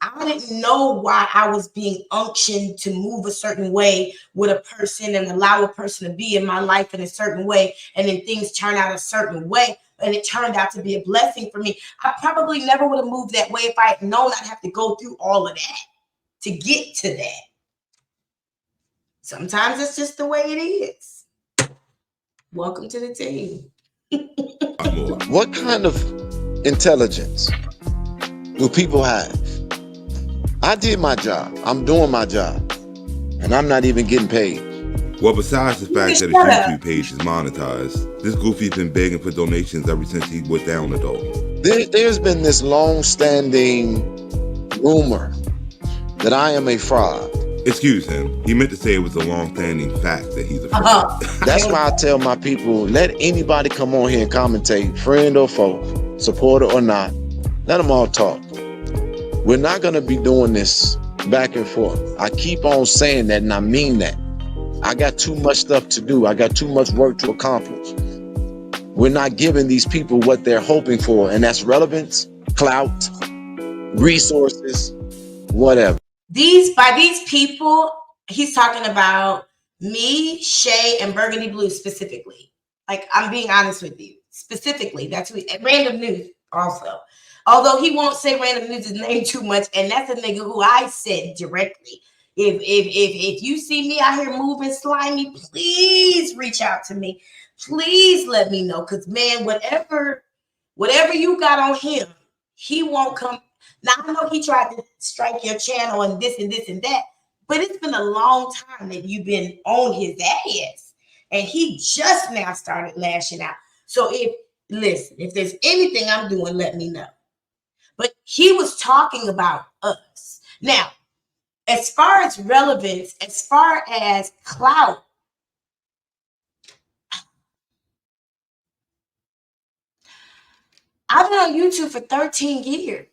I didn't know why I was being unctioned to move a certain way with a person and allow a person to be in my life in a certain way. And then things turn out a certain way. And it turned out to be a blessing for me. I probably never would have moved that way if I had known I'd have to go through all of that to get to that. Sometimes it's just the way it is. Welcome to the team. What kind of intelligence do people have? I did my job. I'm doing my job. And I'm not even getting paid. Well, besides the fact that his YouTube page is monetized, this goofy's been begging for donations ever since he went down to Dolton. There's been this long-standing rumor that I am a fraud. Excuse him. He meant to say it was a long-standing fact that he's a fraud. That's why I tell my people, let anybody come on here and commentate, friend or foe, supporter or not. Let them all talk. We're not going to be doing this back and forth. I keep on saying that, and I mean that. I got too much stuff to do. I got too much work to accomplish. We're not giving these people what they're hoping for, and that's relevance, clout, resources, whatever. By these people, he's talking about me, Shay, and Burgundy Blue specifically. Like, I'm being honest with you. Specifically, that's who, Random News also. Although he won't say Random News' name too much, and that's a nigga who I said directly. If you see me out here moving slimy, please reach out to me. Please let me know. Because, man, whatever you got on him, he won't come. Now, I know he tried to strike your channel and this and this and that, but it's been a long time that you've been on his ass. And he just now started lashing out. So if there's anything I'm doing, let me know. But he was talking about us. Now, as far as relevance, as far as clout, I've been on YouTube for 13 years.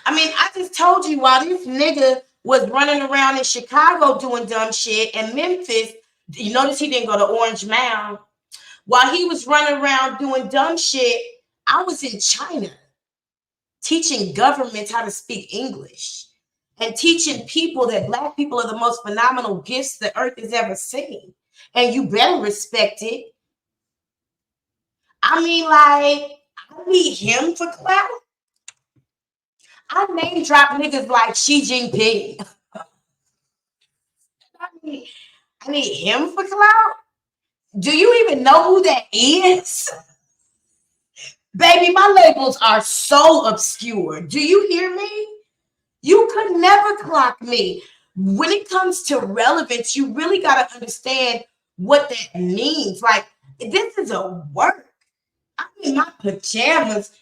I mean, I just told you while this nigga was running around in Chicago doing dumb shit and Memphis, you notice he didn't go to Orange Mound. While he was running around doing dumb shit, I was in China teaching governments how to speak English and teaching people that Black people are the most phenomenal gifts the earth has ever seen. And you better respect it. I mean, like, I need him for clout. I name drop niggas like Xi Jinping. I need him for clout. Do you even know who that is? Baby, my labels are so obscure. Do you hear me? You could never clock me. When it comes to relevance, you really got to understand what that means. Like, this is a work. I'm in my pajamas,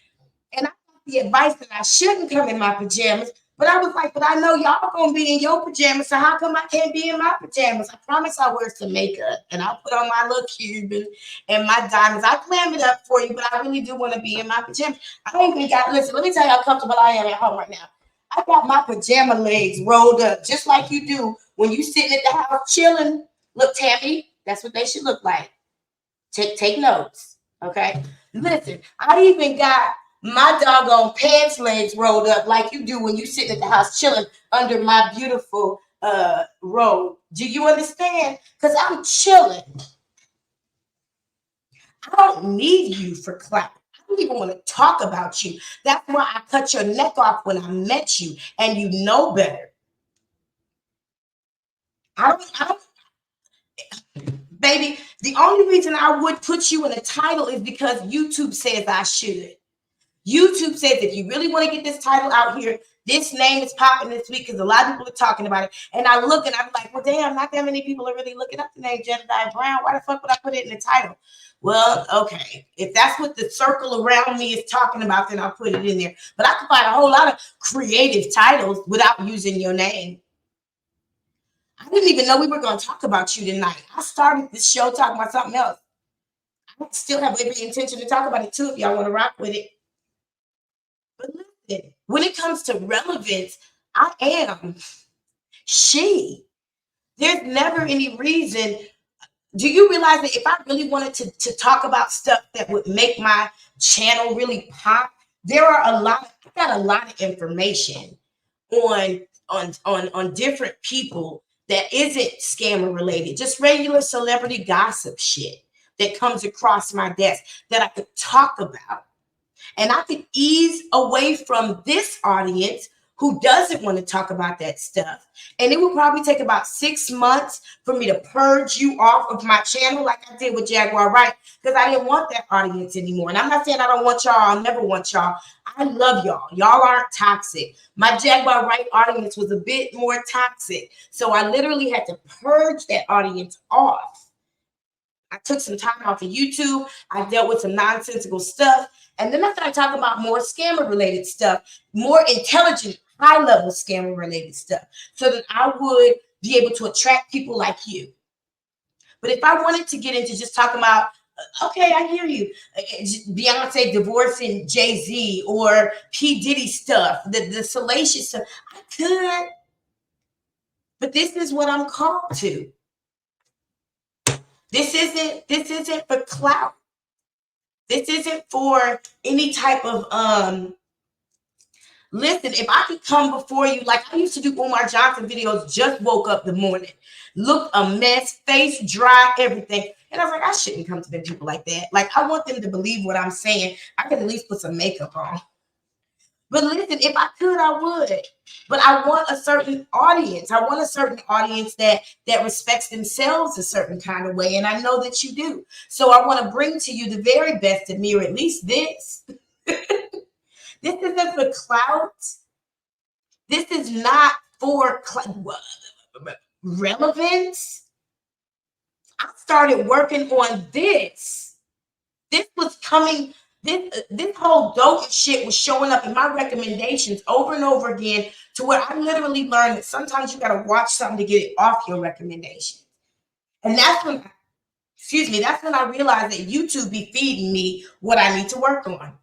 and I got the advice that I shouldn't come in my pajamas. But I was like, but I know y'all gonna be in your pajamas, so how come I can't be in my pajamas? I promise I'll wear some makeup and I'll put on my little Cuban and my diamonds. I'll clam it up for you, but I really do want to be in my pajamas. I even got, listen, let me tell you how comfortable I am at home right now. I got my pajama legs rolled up just like you do when you sitting at the house chilling. Look, Tammy, that's what they should look like. Take notes, okay? Listen, I even got my doggone pants legs rolled up like you do when you sit at the house chilling under my beautiful robe. Do you understand? Because I'm chilling. I don't need you for clout. I don't even want to talk about you. That's why I cut your neck off when I met you, and you know better. I don't. Baby, the only reason I would put you in a title is because YouTube says I should. YouTube says if you really want to get this title out here, this name is popping this week because a lot of people are talking about it. And I look and I'm like, well, damn, not that many people are really looking up the name Jedidiah Brown. Why the fuck would I put it in the title? Well, okay. If that's what the circle around me is talking about, then I'll put it in there. But I can find a whole lot of creative titles without using your name. I didn't even know we were going to talk about you tonight. I started this show talking about something else. I still have every intention to talk about it too if y'all want to rock with it. But listen, when it comes to relevance, I am she. There's never any reason. Do you realize that if I really wanted to talk about stuff that would make my channel really pop, there are I got a lot of information on different people that isn't scammer related, just regular celebrity gossip shit that comes across my desk that I could talk about. And I could ease away from this audience who doesn't want to talk about that stuff. And it would probably take about 6 months for me to purge you off of my channel like I did with Jaguar Wright, because I didn't want that audience anymore. And I'm not saying I don't want y'all. I'll never want y'all. I love y'all. Y'all aren't toxic. My Jaguar Wright audience was a bit more toxic. So I literally had to purge that audience off. I took some time off of YouTube. I dealt with some nonsensical stuff. And then I started talking about more scammer-related stuff, more intelligent, high-level scammer-related stuff, so that I would be able to attract people like you. But if I wanted to get into just talking about, okay, I hear you, Beyonce divorcing Jay-Z or P. Diddy stuff, the salacious stuff, I could. But this is what I'm called to. This isn't for clout. This isn't for any type of listen, if I could come before you, like I used to do Umar Johnson videos, just woke up the morning, look a mess, face dry, everything. And I was like, I shouldn't come to them people like that. Like, I want them to believe what I'm saying. I could at least put some makeup on. But listen, if I could, I would. But I want a certain audience. I want a certain audience that respects themselves a certain kind of way. And I know that you do. So I want to bring to you the very best of me, or at least this. This isn't for clout. This is not for relevance. I started working on this. This was coming. This whole Dolton shit was showing up in my recommendations over and over again, to where I literally learned that sometimes you got to watch something to get it off your recommendation. And that's when, that's when I realized that YouTube be feeding me what I need to work on.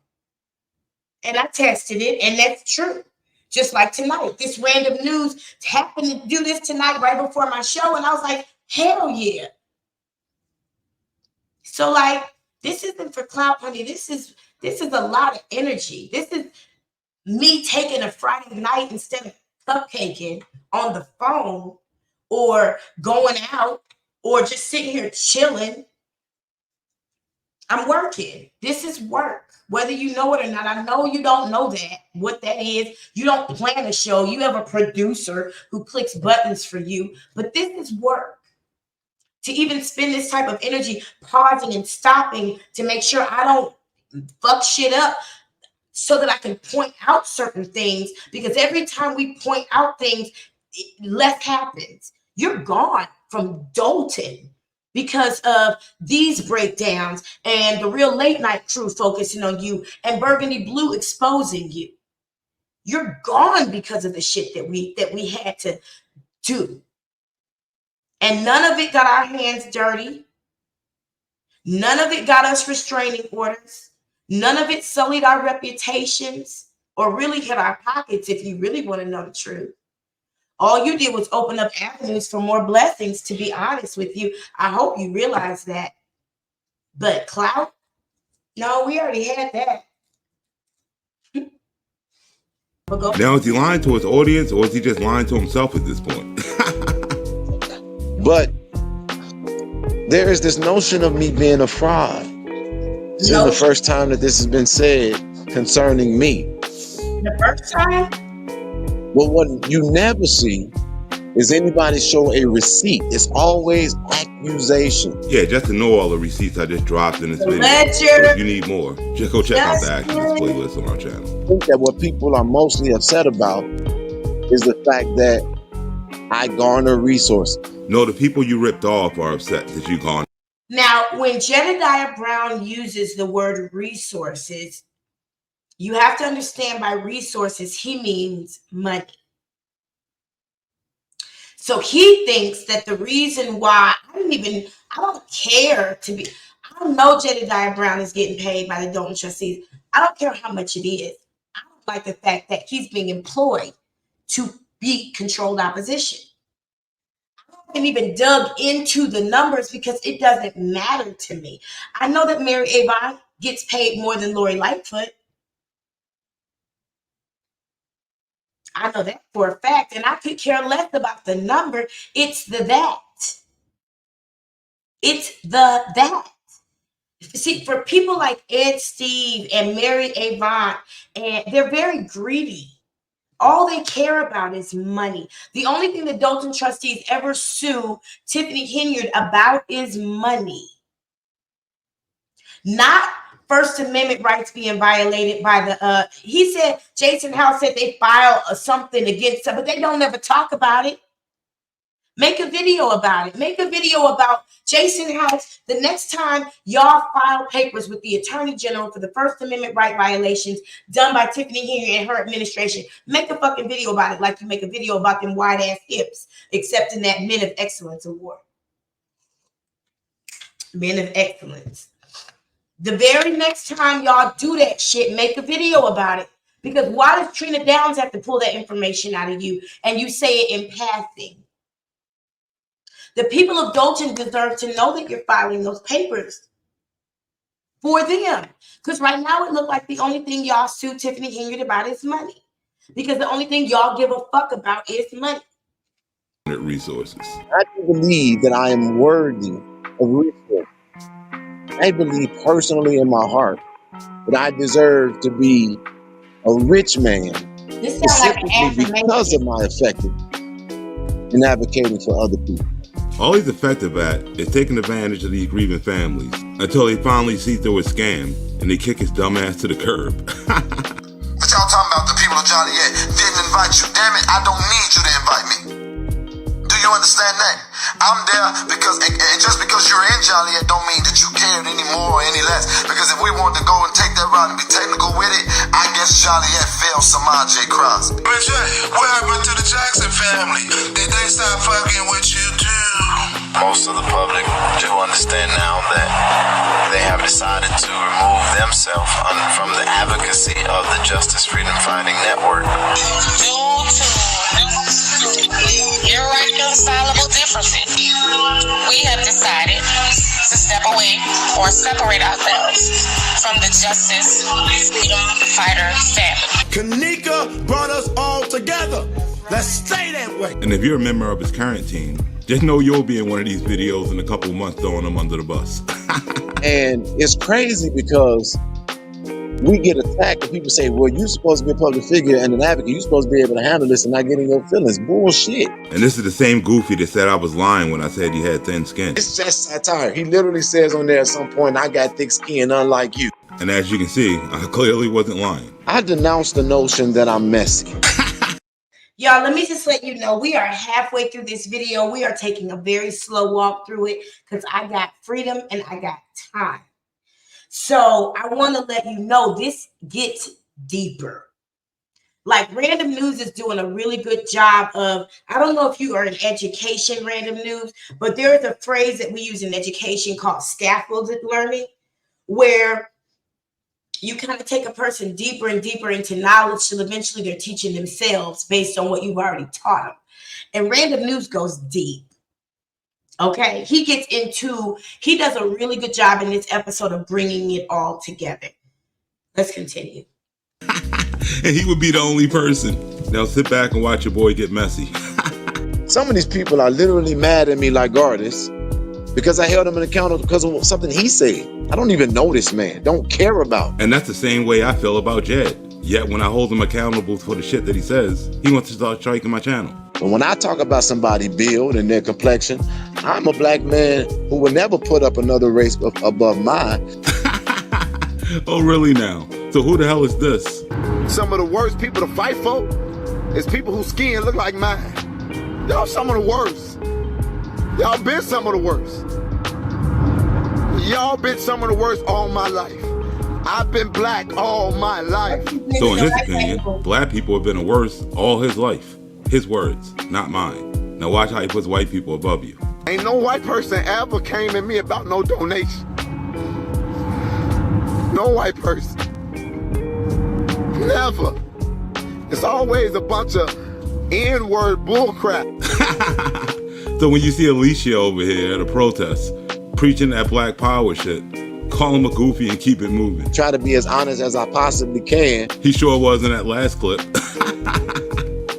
And I tested it, and that's true. Just like tonight, this random news happened to do this tonight right before my show, and I was like, hell yeah. So like, this isn't for clout, honey. This is a lot of energy. This is me taking a Friday night instead of cupcaking on the phone or going out or just sitting here chilling. I'm working. This is work, whether you know it or not. I know you don't know what that is. You don't plan a show. You have a producer who clicks buttons for you, but this is work. To even spend this type of energy pausing and stopping to make sure I don't fuck shit up, so that I can point out certain things, because every time we point out things, less happens. You're gone from Dolton because of these breakdowns and the Real Late Night crew focusing on you and Burgundy Blue exposing you. You're gone because of the shit that we had to do. And none of it got our hands dirty. None of it got us restraining orders. None of it sullied our reputations or really hit our pockets, if you really want to know the truth. All you did was open up avenues for more blessings, to be honest with you. I hope you realize that. But clout? No, we already had that. Now, is he lying to his audience, or is he just lying to himself at this point? But there is this notion of me being a fraud. This is the first time that this has been said concerning me. The first time? But what you never see is anybody show a receipt. It's always accusation. Yeah, just to know all the receipts I just dropped in this video. So if you need more, just go check out the Actions playlist on our channel. I think that what people are mostly upset about is the fact that I garner resources. No, the people you ripped off are upset that you garner. Now, when Jedidiah Brown uses the word resources, you have to understand by resources, he means money. So he thinks that the reason why I don't care to be, I know Jedidiah Brown is getting paid by the Dolton trustees. I don't care how much it is. I don't like the fact that he's being employed to be controlled opposition. I haven't even dug into the numbers because it doesn't matter to me. I know that Mary Avon gets paid more than Lori Lightfoot. I know that for a fact, and I could care less about the number. It's the that. It's the that. See, for people like Ed Steve and Mary Avon, and they're very greedy. All they care about is money. The only thing the Dolton trustees ever sue Tiffany Henyard about is money. Not First Amendment rights being violated by the, he said, Jason House said they file something against her, but they don't ever talk about it. Make a video about it. Make a video about Jason House. The next time y'all file papers with the Attorney General for the First Amendment right violations done by Tiffany Henyard and her administration, make a fucking video about it like you make a video about them wide-ass hips, except in that Men of Excellence Award. Men of Excellence. The very next time y'all do that shit, make a video about it. Because why does Trina Downs have to pull that information out of you and you say it in passing? The people of Dolton deserve to know that you're filing those papers for them. Because right now it looked like the only thing y'all sue Tiffany Henyard about is money. Because the only thing y'all give a fuck about is money. Resources. I do believe that I am worthy of resources. I believe personally in my heart that I deserve to be a rich man, This sounds like an specifically because of my effectiveness in advocating for other people. All he's effective at is taking advantage of these grieving families until they finally see through his scam and they kick his dumb ass to the curb. But y'all talking about the people of Joliet didn't invite you. Damn it, I don't need you to invite me. Do you understand that? I'm there because, and just because you're in Joliet don't mean that you cared any more or any less. Because if we wanted to go and take that route and be technical with it, I guess Joliet failed Samaj J. Crosby. But Jay, what happened to the Jackson family? Did they stop fucking with you too? Most of the public do understand now that they have decided to remove themselves from the advocacy of the Justice Freedom Fighting Network. Due to irreconcilable differences, we have decided to step away or separate ourselves from the Justice Freedom Fighter family. Kanika brought us all together. Let's stay that way. And if you're a member of his current team, just know you'll be in one of these videos in a couple of months throwing them under the bus. And it's crazy because we get attacked and people say, well, you're supposed to be a public figure and an advocate. You're supposed to be able to handle this and not get in your feelings. Bullshit. And this is the same goofy that said I was lying when I said he had thin skin. It's just satire. He literally says on there at some point, I got thick skin, unlike you. And as you can see, I clearly wasn't lying. I denounce the notion that I'm messy. Y'all, let me just let you know, we are halfway through this video. We are taking a very slow walk through it because I got freedom and I got time. So I want to let you know this gets deeper. Like Random News is doing a really good job of, I don't know if you are in education, Random News, but there is a phrase that we use in education called scaffolded learning, where you kind of take a person deeper and deeper into knowledge till eventually they're teaching themselves based on what you've already taught them. And Random News goes deep. Okay, he does a really good job in this episode of bringing it all together. Let's continue. And he would be the only person. Now sit back and watch your boy get messy. Some of these people are literally mad at me like artists because I held him accountable because of something he said. I don't even know this man, don't care about. And that's the same way I feel about Jed. Yet when I hold him accountable for the shit that he says, he wants to start striking my channel. But when I talk about somebody build and their complexion, I'm a black man who will never put up another race above mine. Oh, really now? So who the hell is this? Some of the worst people to fight for is people whose skin look like mine. Y'all some of the worst. Y'all been some of the worst. Y'all been some of the worst all my life. I've been black all my life. So in his opinion, black people have been the worst all his life. His words, not mine. Now watch how he puts white people above you. Ain't no white person ever came at me about no donation. No white person. Never. It's always a bunch of N-word bullcrap. So when you see Alicia over here at a protest, preaching that black power shit, call him a goofy and keep it moving. Try to be as honest as I possibly can. He sure was in that last clip.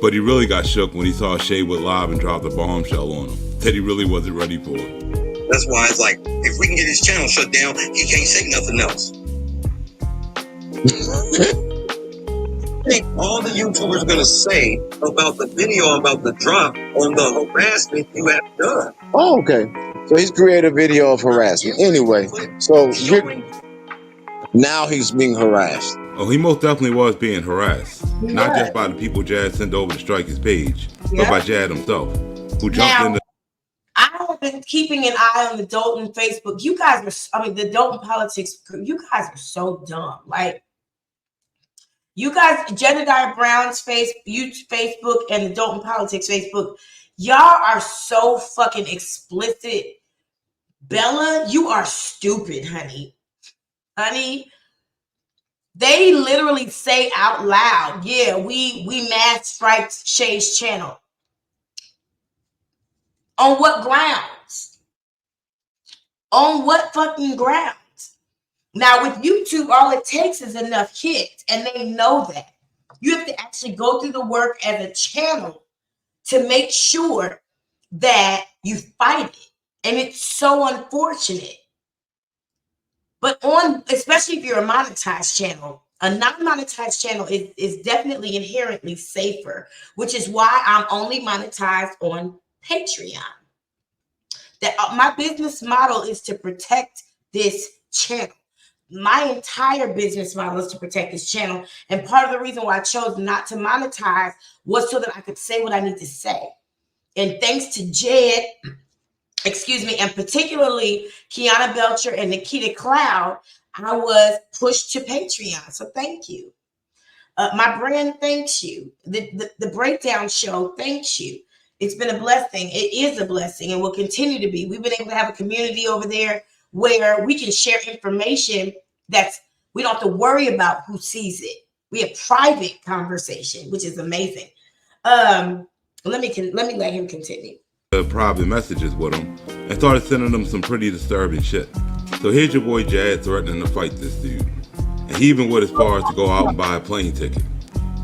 But he really got shook when he saw Shay would live and drop the bombshell on him. That he really wasn't ready for it. That's why it's like, if we can get his channel shut down, he can't say nothing else. I think all the YouTubers are going to say about the video, about the drop on the harassment you have done. Oh, okay. So he's created a video of harassment. Anyway, so now he's being harassed. Oh, he most definitely was being harassed. Not just by the people Jad sent over to strike his page, but by Jad himself, who jumped in the... I have been keeping an eye on the Dolton Facebook. You guys are, the Dolton politics, you guys are so dumb. Like, you guys, Jedidiah Brown's Facebook and the Dolton Politics Facebook, y'all are so fucking explicit. Bella, you are stupid, honey. Honey, they literally say out loud, yeah, we mass striked Shay's channel. On what grounds? On what fucking grounds? Now with YouTube, all it takes is enough hits, and they know that. You have to actually go through the work as a channel to make sure that you fight it. And it's so unfortunate. But especially if you're a monetized channel, a non-monetized channel is definitely inherently safer, which is why I'm only monetized on Patreon. That my business model is to protect this channel. My entire business model is to protect this channel. And part of the reason why I chose not to monetize was so that I could say what I need to say. And thanks to Jed, and particularly Kiana Belcher and Nikita Cloud, I was pushed to Patreon. So thank you. My brand thanks you. The Breakdown Show thanks you. It's been a blessing. It is a blessing and will continue to be. We've been able to have a community over there where we can share information we don't have to worry about who sees it. We have private conversation, which is amazing. Let me let him continue. Private messages with him and started sending them some pretty disturbing shit. So here's your boy Jad threatening to fight this dude. And he even went as far as to go out and buy a plane ticket.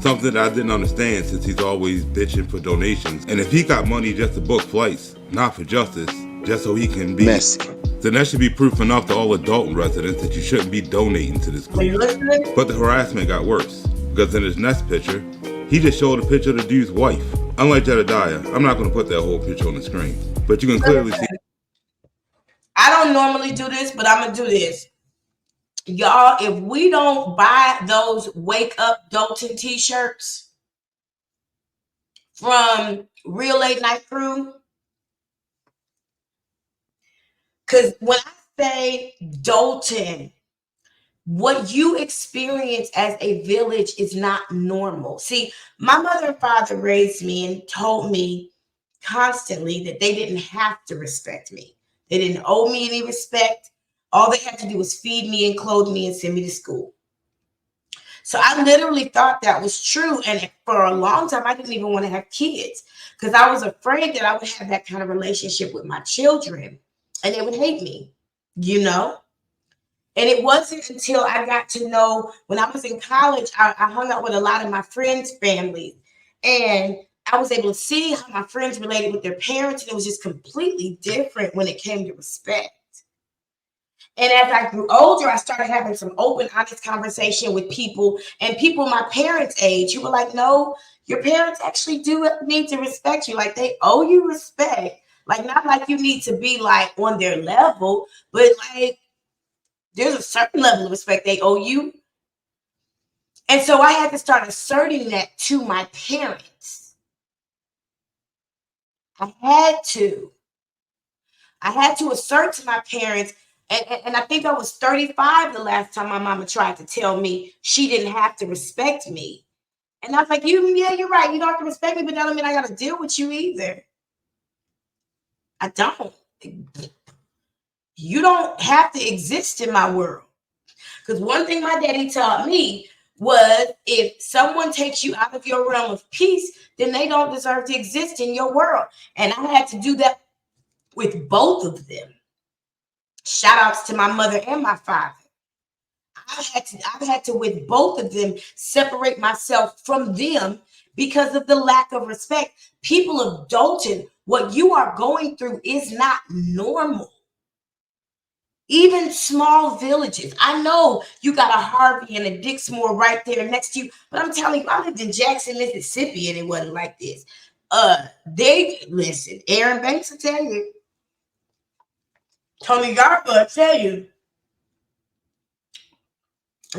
Something that I didn't understand since he's always bitching for donations. And if he got money just to book flights, not for justice, just so he can be messy, then that should be proof enough to all the Dolton residents that you shouldn't be donating to this group. But the harassment got worse, because in his next picture, he just showed a picture of the dude's wife. Unlike Jedidiah, I'm not going to put that whole picture on the screen, but you can clearly see. I don't normally do this, but I'm going to do this. Y'all, if we don't buy those Wake Up Dolton t-shirts from Real Late Night Crew, because when I say Dolton, what you experience as a village is not normal. See, my mother and father raised me and told me constantly that they didn't have to respect me. They didn't owe me any respect. All they had to do was feed me and clothe me and send me to school. So I literally thought that was true. And for a long time, I didn't even want to have kids because I was afraid that I would have that kind of relationship with my children and they would hate me, you know? And it wasn't until I got to know, when I was in college, I hung out with a lot of my friends' families. And I was able to see how my friends related with their parents. And it was just completely different when it came to respect. And as I grew older, I started having some open, honest conversation with people and people my parents' age who were like, no, your parents actually do need to respect you. Like they owe you respect. Like not like you need to be like on their level, but like there's a certain level of respect they owe you. And so I had to start asserting that to my parents. I had to assert to my parents. And I think I was 35 the last time my mama tried to tell me she didn't have to respect me. And I was like, yeah, you're right. You don't have to respect me, but that don't mean I got to deal with you either. I don't. You don't have to exist in my world. Because one thing my daddy taught me was if someone takes you out of your realm of peace, then they don't deserve to exist in your world. And I had to do that with both of them. Shout outs to my mother and my father. I've had to, with both of them, separate myself from them because of the lack of respect. People of Dolton, what you are going through is not normal. Even small villages. I know you got a Harvey and a Dixmoor right there next to you, but I'm telling you, I lived in Jackson, Mississippi, and it wasn't like this. Listen, Aaron Banks will tell you. Tony Garber will tell you.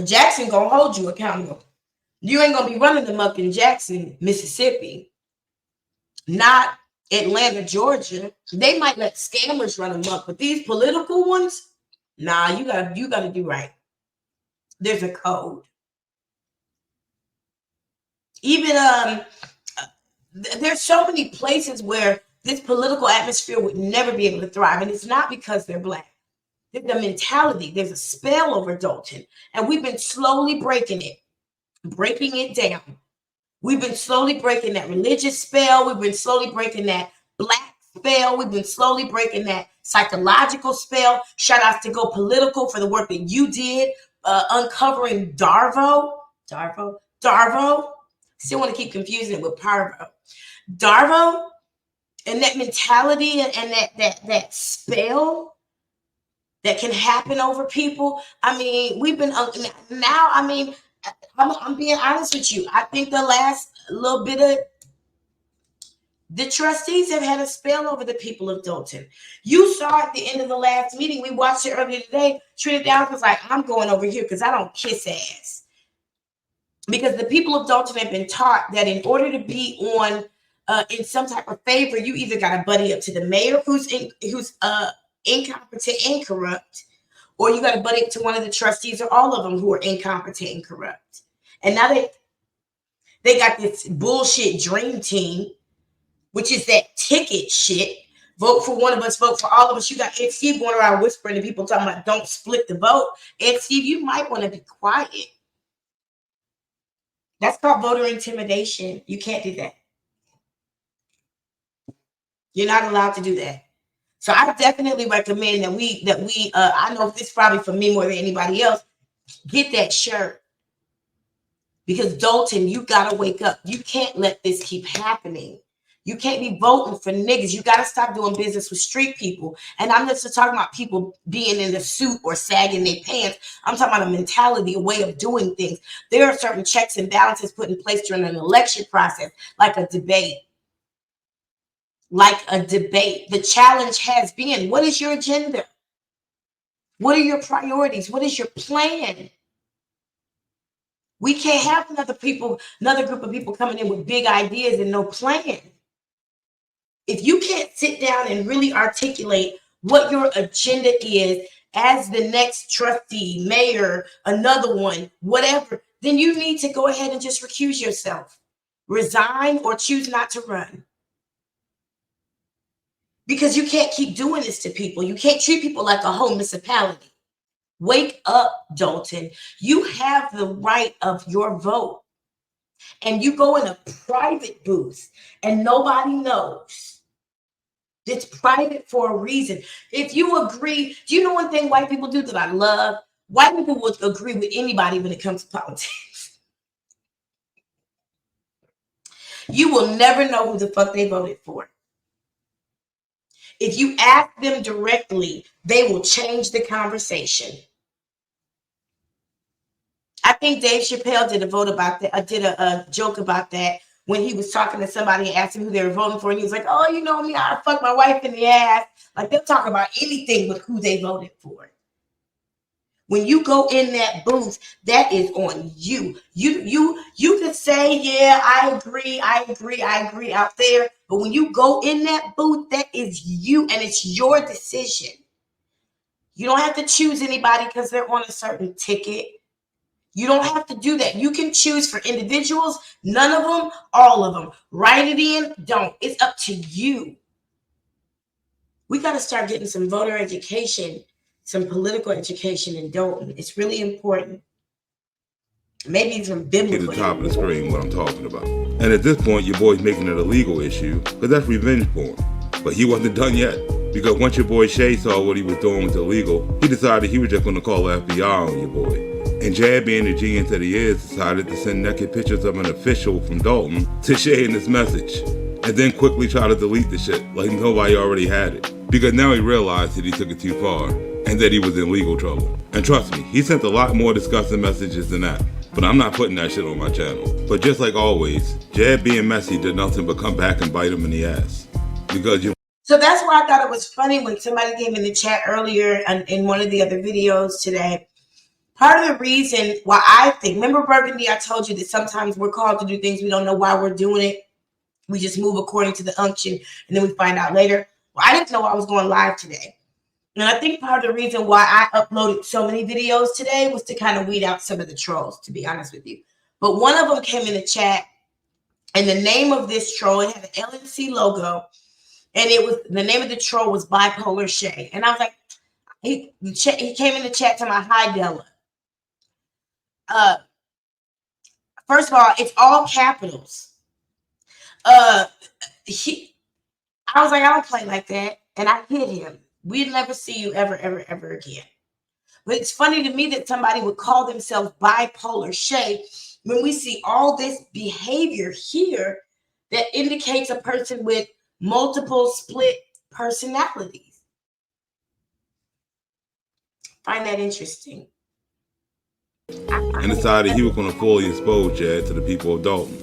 Jackson gonna hold you accountable. You ain't gonna be running them up in Jackson, Mississippi. Not Atlanta, Georgia. They might let scammers run them up, but these political ones, nah, you gotta do right. There's a code. Even there's so many places where this political atmosphere would never be able to thrive, and it's not because they're Black. There's a mentality. There's a spell over Dolton, and we've been slowly breaking it down. We've been slowly breaking that religious spell. We've been slowly breaking that Black spell. We've been slowly breaking that psychological spell. Shout outs to Go Political for the work that you did, uncovering Darvo. Still want to keep confusing it with Parvo. Darvo, and that mentality and that spell that can happen over people. I mean, we've been now. I mean, I'm being honest with you. I think the last little bit of the trustees have had a spell over the people of Dolton. You saw at the end of the last meeting, we watched it earlier today. Trinidad was like, I'm going over here because I don't kiss ass. Because the people of Dolton have been taught that in order to be on in some type of favor, you either got to buddy up to the mayor who's incompetent and corrupt, or you got to buddy up to one of the trustees or all of them who are incompetent and corrupt. And now they got this bullshit dream team, which is that ticket shit. Vote for one of us, vote for all of us. You got Ed Steve going around whispering to people talking about don't split the vote. Ed Steve, you might want to be quiet. That's called voter intimidation. You can't do that. You're not allowed to do that. So I definitely recommend that we I know this is probably for me more than anybody else, get that shirt. Because Dolton, you gotta wake up. You can't let this keep happening. You can't be voting for niggas. You gotta stop doing business with street people. And I'm not just talking about people being in a suit or sagging their pants. I'm talking about a mentality, a way of doing things. There are certain checks and balances put in place during an election process, like a debate. The challenge has been, what is your agenda? What are your priorities? What is your plan? We can't have another group of people coming in with big ideas and no plan. If you can't sit down and really articulate what your agenda is as the next trustee, mayor, another one, whatever, then you need to go ahead and just recuse yourself. Resign or choose not to run. Because you can't keep doing this to people. You can't treat people like a whole municipality. Wake up, Dolton. You have the right of your vote. And you go in a private booth and nobody knows. It's private for a reason. If you agree, do you know one thing white people do that I love? White people would agree with anybody when it comes to politics. You will never know who the fuck they voted for. If you ask them directly, they will change the conversation. I think Dave Chappelle did a vote about that. Did a joke about that when he was talking to somebody and asked him who they were voting for. And he was like, oh, you know me, I fuck my wife in the ass. Like they'll talk about anything with who they voted for. When you go in that booth, that is on you. You could say, yeah, I agree out there. But when you go in that booth, that is you and it's your decision. You don't have to choose anybody because they're on a certain ticket. You don't have to do that. You can choose for individuals, none of them, all of them. Write it in, don't. It's up to you. We got to start getting some voter education, some political education in Dolton. It's really important. Maybe some biblical. At the top of the screen what I'm talking about. And at this point, your boy's making it a legal issue because that's revenge porn. But he wasn't done yet. Because once your boy Shay saw what he was doing was illegal, he decided he was just going to call the FBI on your boy. And Jad, being the genius that he is, decided to send naked pictures of an official from Dolton to Shay in this message. And then quickly try to delete the shit like nobody already had it. Because now he realized that he took it too far and that he was in legal trouble. And trust me, he sent a lot more disgusting messages than that. But I'm not putting that shit on my channel. But just like always, Jad being messy did nothing but come back and bite him in the ass. Because you. So that's why I thought it was funny when somebody came in the chat earlier and in one of the other videos today. Part of the reason why I think, remember Burgundy, I told you that sometimes we're called to do things we don't know why we're doing it. We just move according to the unction and then we find out later. Well, I didn't know I was going live today. And I think part of the reason why I uploaded so many videos today was to kind of weed out some of the trolls, to be honest with you. But one of them came in the chat and the name of this troll, it had an LNC logo. And it was, the name of the troll was Bipolar Shay. And I was like, he came in the chat to my hi Della. First of all, it's all capitals. I I was like, I don't play like that. And I hit him. We'd never see you ever, ever, ever again. But it's funny to me that somebody would call themselves bipolar Shay when we see all this behavior here that indicates a person with multiple split personalities. Find that interesting. And decided he was going to fully expose Jed to the people of Dolton.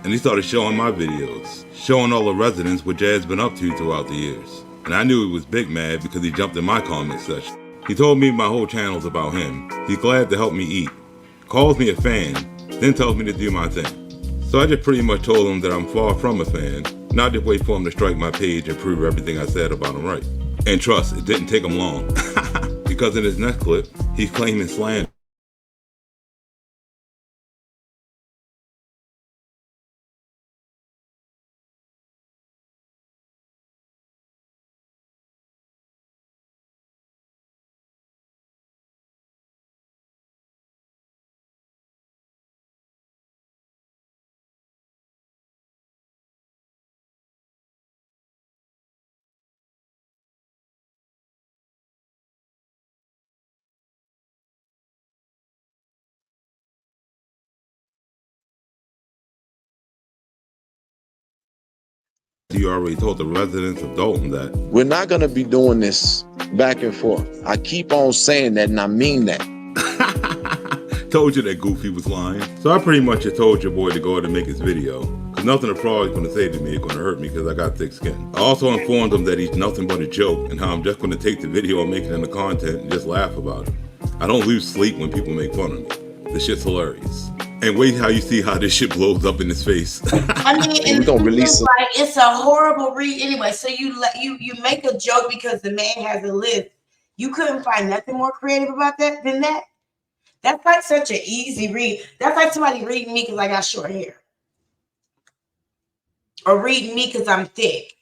And he started showing my videos, showing all the residents what Jed's been up to throughout the years. And I knew he was big mad because he jumped in my comment section. He told me my whole channel's about him. He's glad to help me eat. Calls me a fan, then tells me to do my thing. So I just pretty much told him that I'm far from a fan, not just wait for him to strike my page and prove everything I said about him right. And trust, it didn't take him long. Because in his next clip, he's claiming slander. You already told the residents of Dolton that We're not going to be doing this back and forth. I keep on saying that, and I mean that. told you that Goofy was lying. So I pretty much just told your boy to go ahead and make his video, because nothing a frog is going to say to me is going to hurt me because I got thick skin. I also informed him that he's nothing but a joke and how I'm just going to take the video and make it into content and just laugh about it. I don't lose sleep when people make fun of me. This shit's hilarious. And wait how you see how this shit blows up in his face. I mean, we're gonna release it. Like, it's a horrible read anyway. So you make a joke because the man has a list. You couldn't find nothing more creative about that than that. That's like such an easy read. That's like somebody reading me because I got short hair, or reading me because I'm thick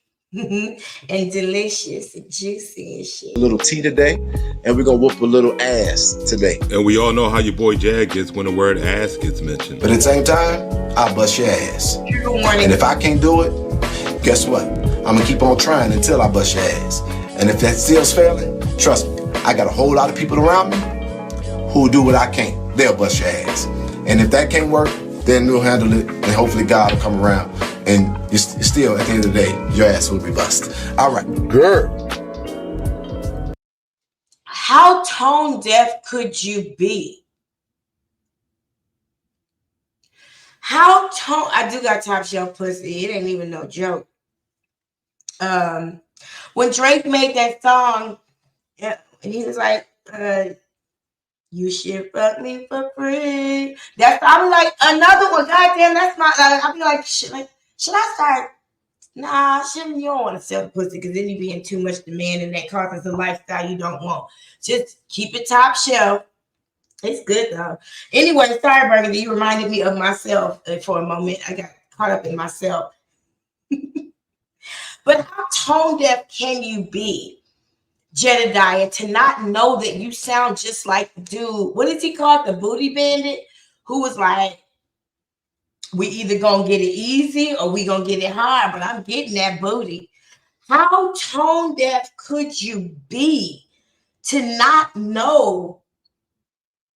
and delicious and juicy and shit. A little tea today, and we're gonna whoop a little ass today. And we all know how your boy Jag gets when the word ass gets mentioned. But at the same time, I'll bust your ass. Good morning. And if I can't do it, guess what? I'm gonna keep on trying until I bust your ass. And if that still's failing, trust me, I got a whole lot of people around me who'll do what I can't. They'll bust your ass. And if that can't work, then we'll handle it, and hopefully God will come around. And it's still, at the end of the day, your ass will be busted. All right, girl. How tone deaf could you be? I do got top shelf pussy. It ain't even no joke. When Drake made that song, and he was like, you should fuck me for free. I'm like, another one. Goddamn, that's my. I'll be like, should I start? Nah, you don't want to sell the pussy because then you be in too much demand and that causes a lifestyle you don't want. Just keep it top shelf. It's good though. Anyway, sorry, Burgundy. You reminded me of myself for a moment. I got caught up in myself. But how tone deaf can you be, Jedidiah, to not know that you sound just like the dude? What is he called? The booty bandit, who was like, we either gonna get it easy or we gonna get it hard, but I'm getting that booty. How tone deaf could you be to not know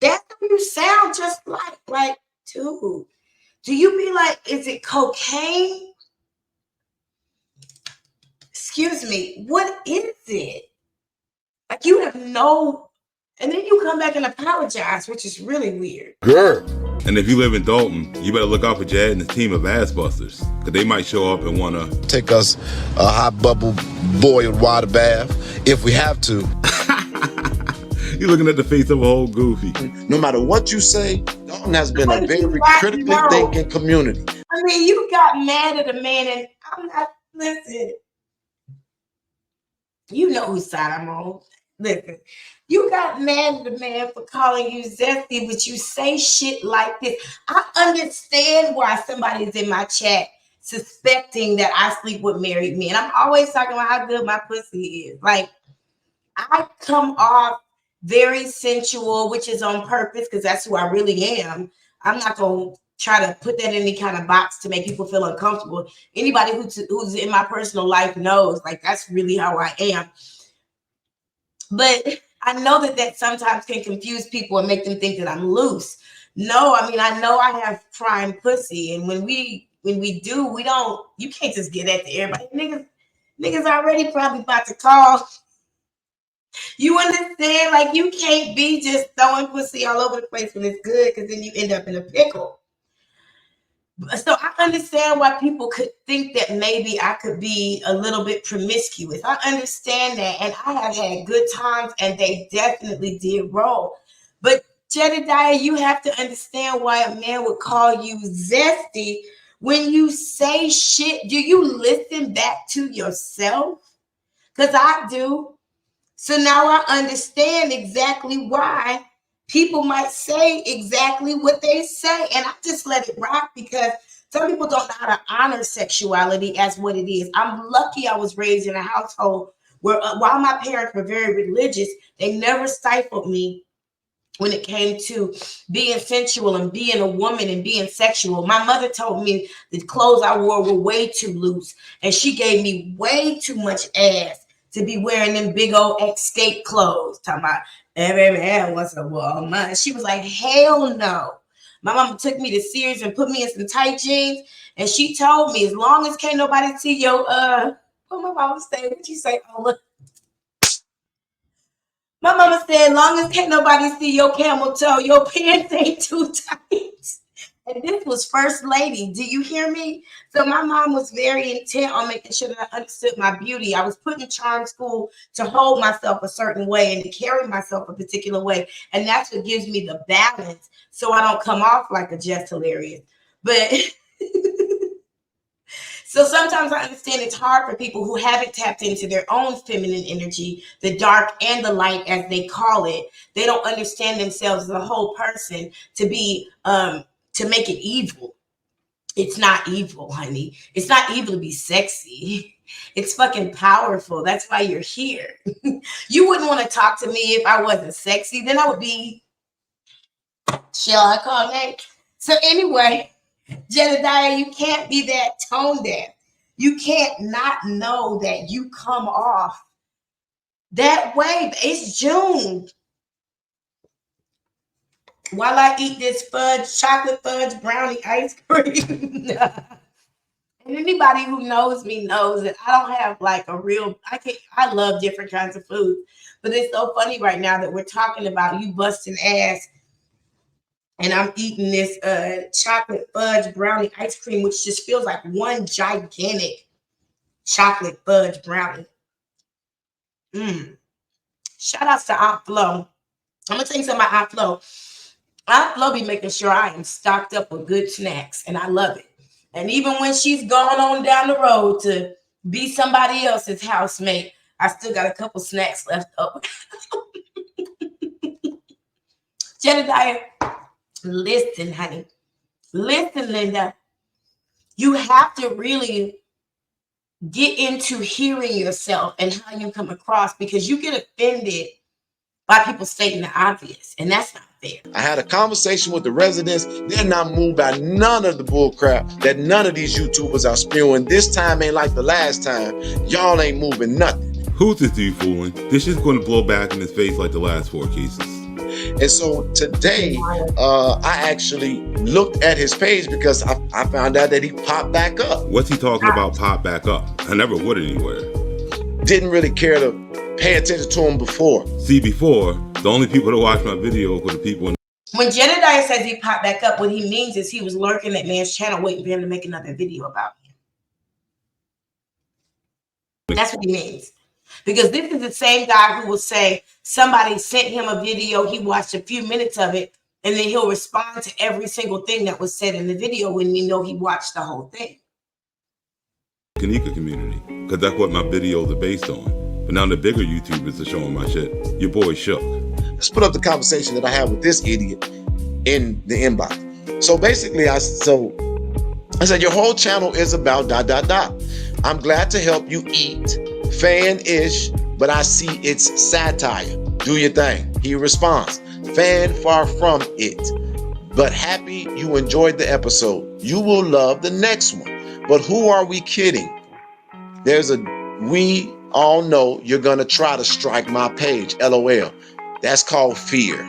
that's what you sound just like, dude? Do you be like, is it cocaine? Excuse me, what is it? Like, you have no, and then you come back and apologize, which is really weird. Girl. And if you live in Dolton, you better look out for Jad and his team of ass busters, because they might show up and want to take us a hot bubble boiled water bath if we have to. You're looking at the face of a whole Goofy. No matter what you say, Dolton has been a very critically thinking community. I mean, you got mad at a man, and I'm not, listen. You know whose side I'm on. Listen, you got mad at the man for calling you zesty, but you say shit like this. I understand why somebody's in my chat suspecting that I sleep with married men. I'm always talking about how good my pussy is. Like, I come off very sensual, which is on purpose because that's who I really am. I'm not going to try to put that in any kind of box to make people feel uncomfortable. Anybody who's in my personal life knows, like, that's really how I am. But I know that sometimes can confuse people and make them think that I'm loose. No, I mean, I know I have prime pussy, and when we do, we don't. You can't just get at everybody. Niggas already probably about to call. You understand? Like, you can't be just throwing pussy all over the place when it's good, because then you end up in a pickle. So I understand why people could think that maybe I could be a little bit promiscuous. I understand that, and I have had good times, and they definitely did roll. But Jedidiah, you have to understand why a man would call you zesty when you say shit. Do you listen back to yourself? Because I do. So now I understand exactly why people might say exactly what they say. And I just let it rock, because some people don't know how to honor sexuality as what it is. I'm lucky I was raised in a household where while my parents were very religious, they never stifled me when it came to being sensual and being a woman and being sexual. My mother told me the clothes I wore were way too loose, and she gave me way too much ass to be wearing them big old escape clothes. Talking about every man wants a woman. She was like, hell no. My mama took me to Sears and put me in some tight jeans, and she told me, as long as can't nobody see your what my mama say? What you say? Oh, look. My mama said, as long as can't nobody see your camel toe, your pants ain't too tight. And this was First Lady. Do you hear me? So my mom was very intent on making sure that I understood my beauty. I was put in charm school to hold myself a certain way and to carry myself a particular way. And that's what gives me the balance, so I don't come off like a just hilarious. But so sometimes I understand it's hard for people who haven't tapped into their own feminine energy, the dark and the light, as they call it. They don't understand themselves as a whole person to be to make it evil. It's not evil, honey. It's not evil to be sexy. It's fucking powerful. That's why you're here. You wouldn't want to talk to me if I wasn't sexy. Then I would be, shall I call it? So anyway, Jedidiah, you can't be that tone deaf. You can't not know that you come off that way. It's June. While I eat this chocolate fudge brownie ice cream. And anybody who knows me knows that I don't have like a real, I love different kinds of food. But it's so funny right now that we're talking about you busting ass, and I'm eating this chocolate fudge brownie ice cream, which just feels like one gigantic chocolate fudge brownie. Shout outs to Aunt Flo. I'm going to tell you something about Aunt Flo. Aunt Flo be making sure I am stocked up with good snacks, and I love it. And even when she's gone on down the road to be somebody else's housemate, I still got a couple snacks left over. Jedidiah, listen, honey. Listen, Linda. You have to really get into hearing yourself and how you come across, because you get offended by people stating the obvious, and that's not fair. I had a conversation with the residents. They're not moved by none of the bull crap that none of these YouTubers are spewing. This time ain't like the last time. Y'all ain't moving nothing. Who's this dude fooling? This shit's going to blow back in his face like the last 4 cases. And so today, I actually looked at his page because I found out that he popped back up. What's he talking about pop back up? I never would anywhere. Didn't really care to pay attention to him before. See, before, the only people that watch my video were the people in. When Jedidiah says he popped back up, what he means is he was lurking that man's channel waiting for him to make another video about him. That's what he means. Because this is the same guy who will say somebody sent him a video, he watched a few minutes of it, and then he'll respond to every single thing that was said in the video when we know he watched the whole thing. Kanika community, because that's what my videos are based on. But now the bigger YouTubers are showing my shit. Your boy shook. Let's put up the conversation that I had with this idiot in the inbox. So basically, I said, your whole channel is about ... I'm glad to help you eat, fan-ish, but I see it's satire. Do your thing. He responds, fan far from it. But happy you enjoyed the episode. You will love the next one. But who are we kidding? We all know you're gonna try to strike my page, LOL. That's called fear.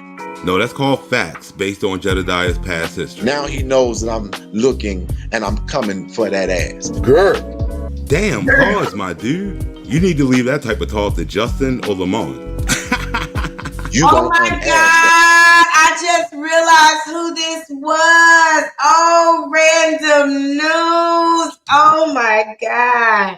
No, that's called facts based on Jedidiah's past history. Now he knows that I'm looking and I'm coming for that ass. Girl. Damn, pause, my dude. You need to leave that type of talk to Justin or Lamont. Oh my God, I just realized who this was. Oh, random news. Oh my God.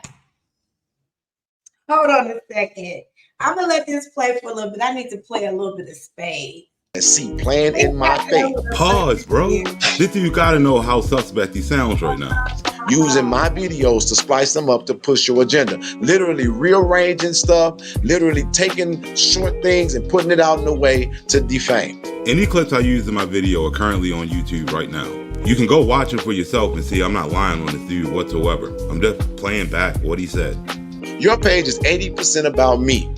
Hold on a second. I'm going to let this play for a little bit. I need to play a little bit of Spade. See, playing in my face. Pause, bro. This dude gotta know how suspect he sounds right now. Using my videos to splice them up to push your agenda. Literally rearranging stuff, literally taking short things and putting it out in a way to defame. Any clips I use in my video are currently on YouTube right now. You can go watch them for yourself and see I'm not lying on this dude whatsoever. I'm just playing back what he said. Your page is 80% about me.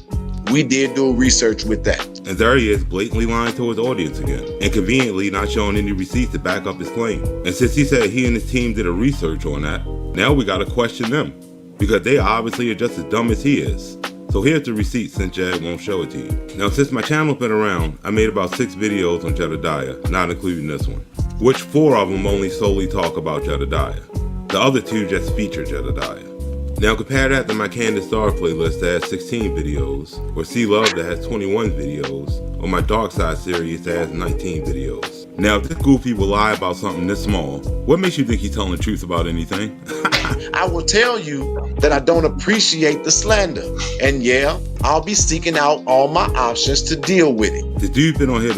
We did do research with that. And there he is, blatantly lying to his audience again, and conveniently not showing any receipts to back up his claim. And since he said he and his team did a research on that, now we gotta question them, because they obviously are just as dumb as he is. So here's the receipt since Jed won't show it to you. Now since my channel's been around, I made about 6 videos on Jedidiah, not including this one, which 4 of them only solely talk about Jedidiah. The other 2 just feature Jedidiah. Now compare that to my Candace Star playlist that has 16 videos, or See Love that has 21 videos, or my Dark Side series that has 19 videos. Now if this goofy will lie about something this small, what makes you think he's telling the truth about anything? I will tell you that I don't appreciate the slander. And yeah, I'll be seeking out all my options to deal with it. The dude been on here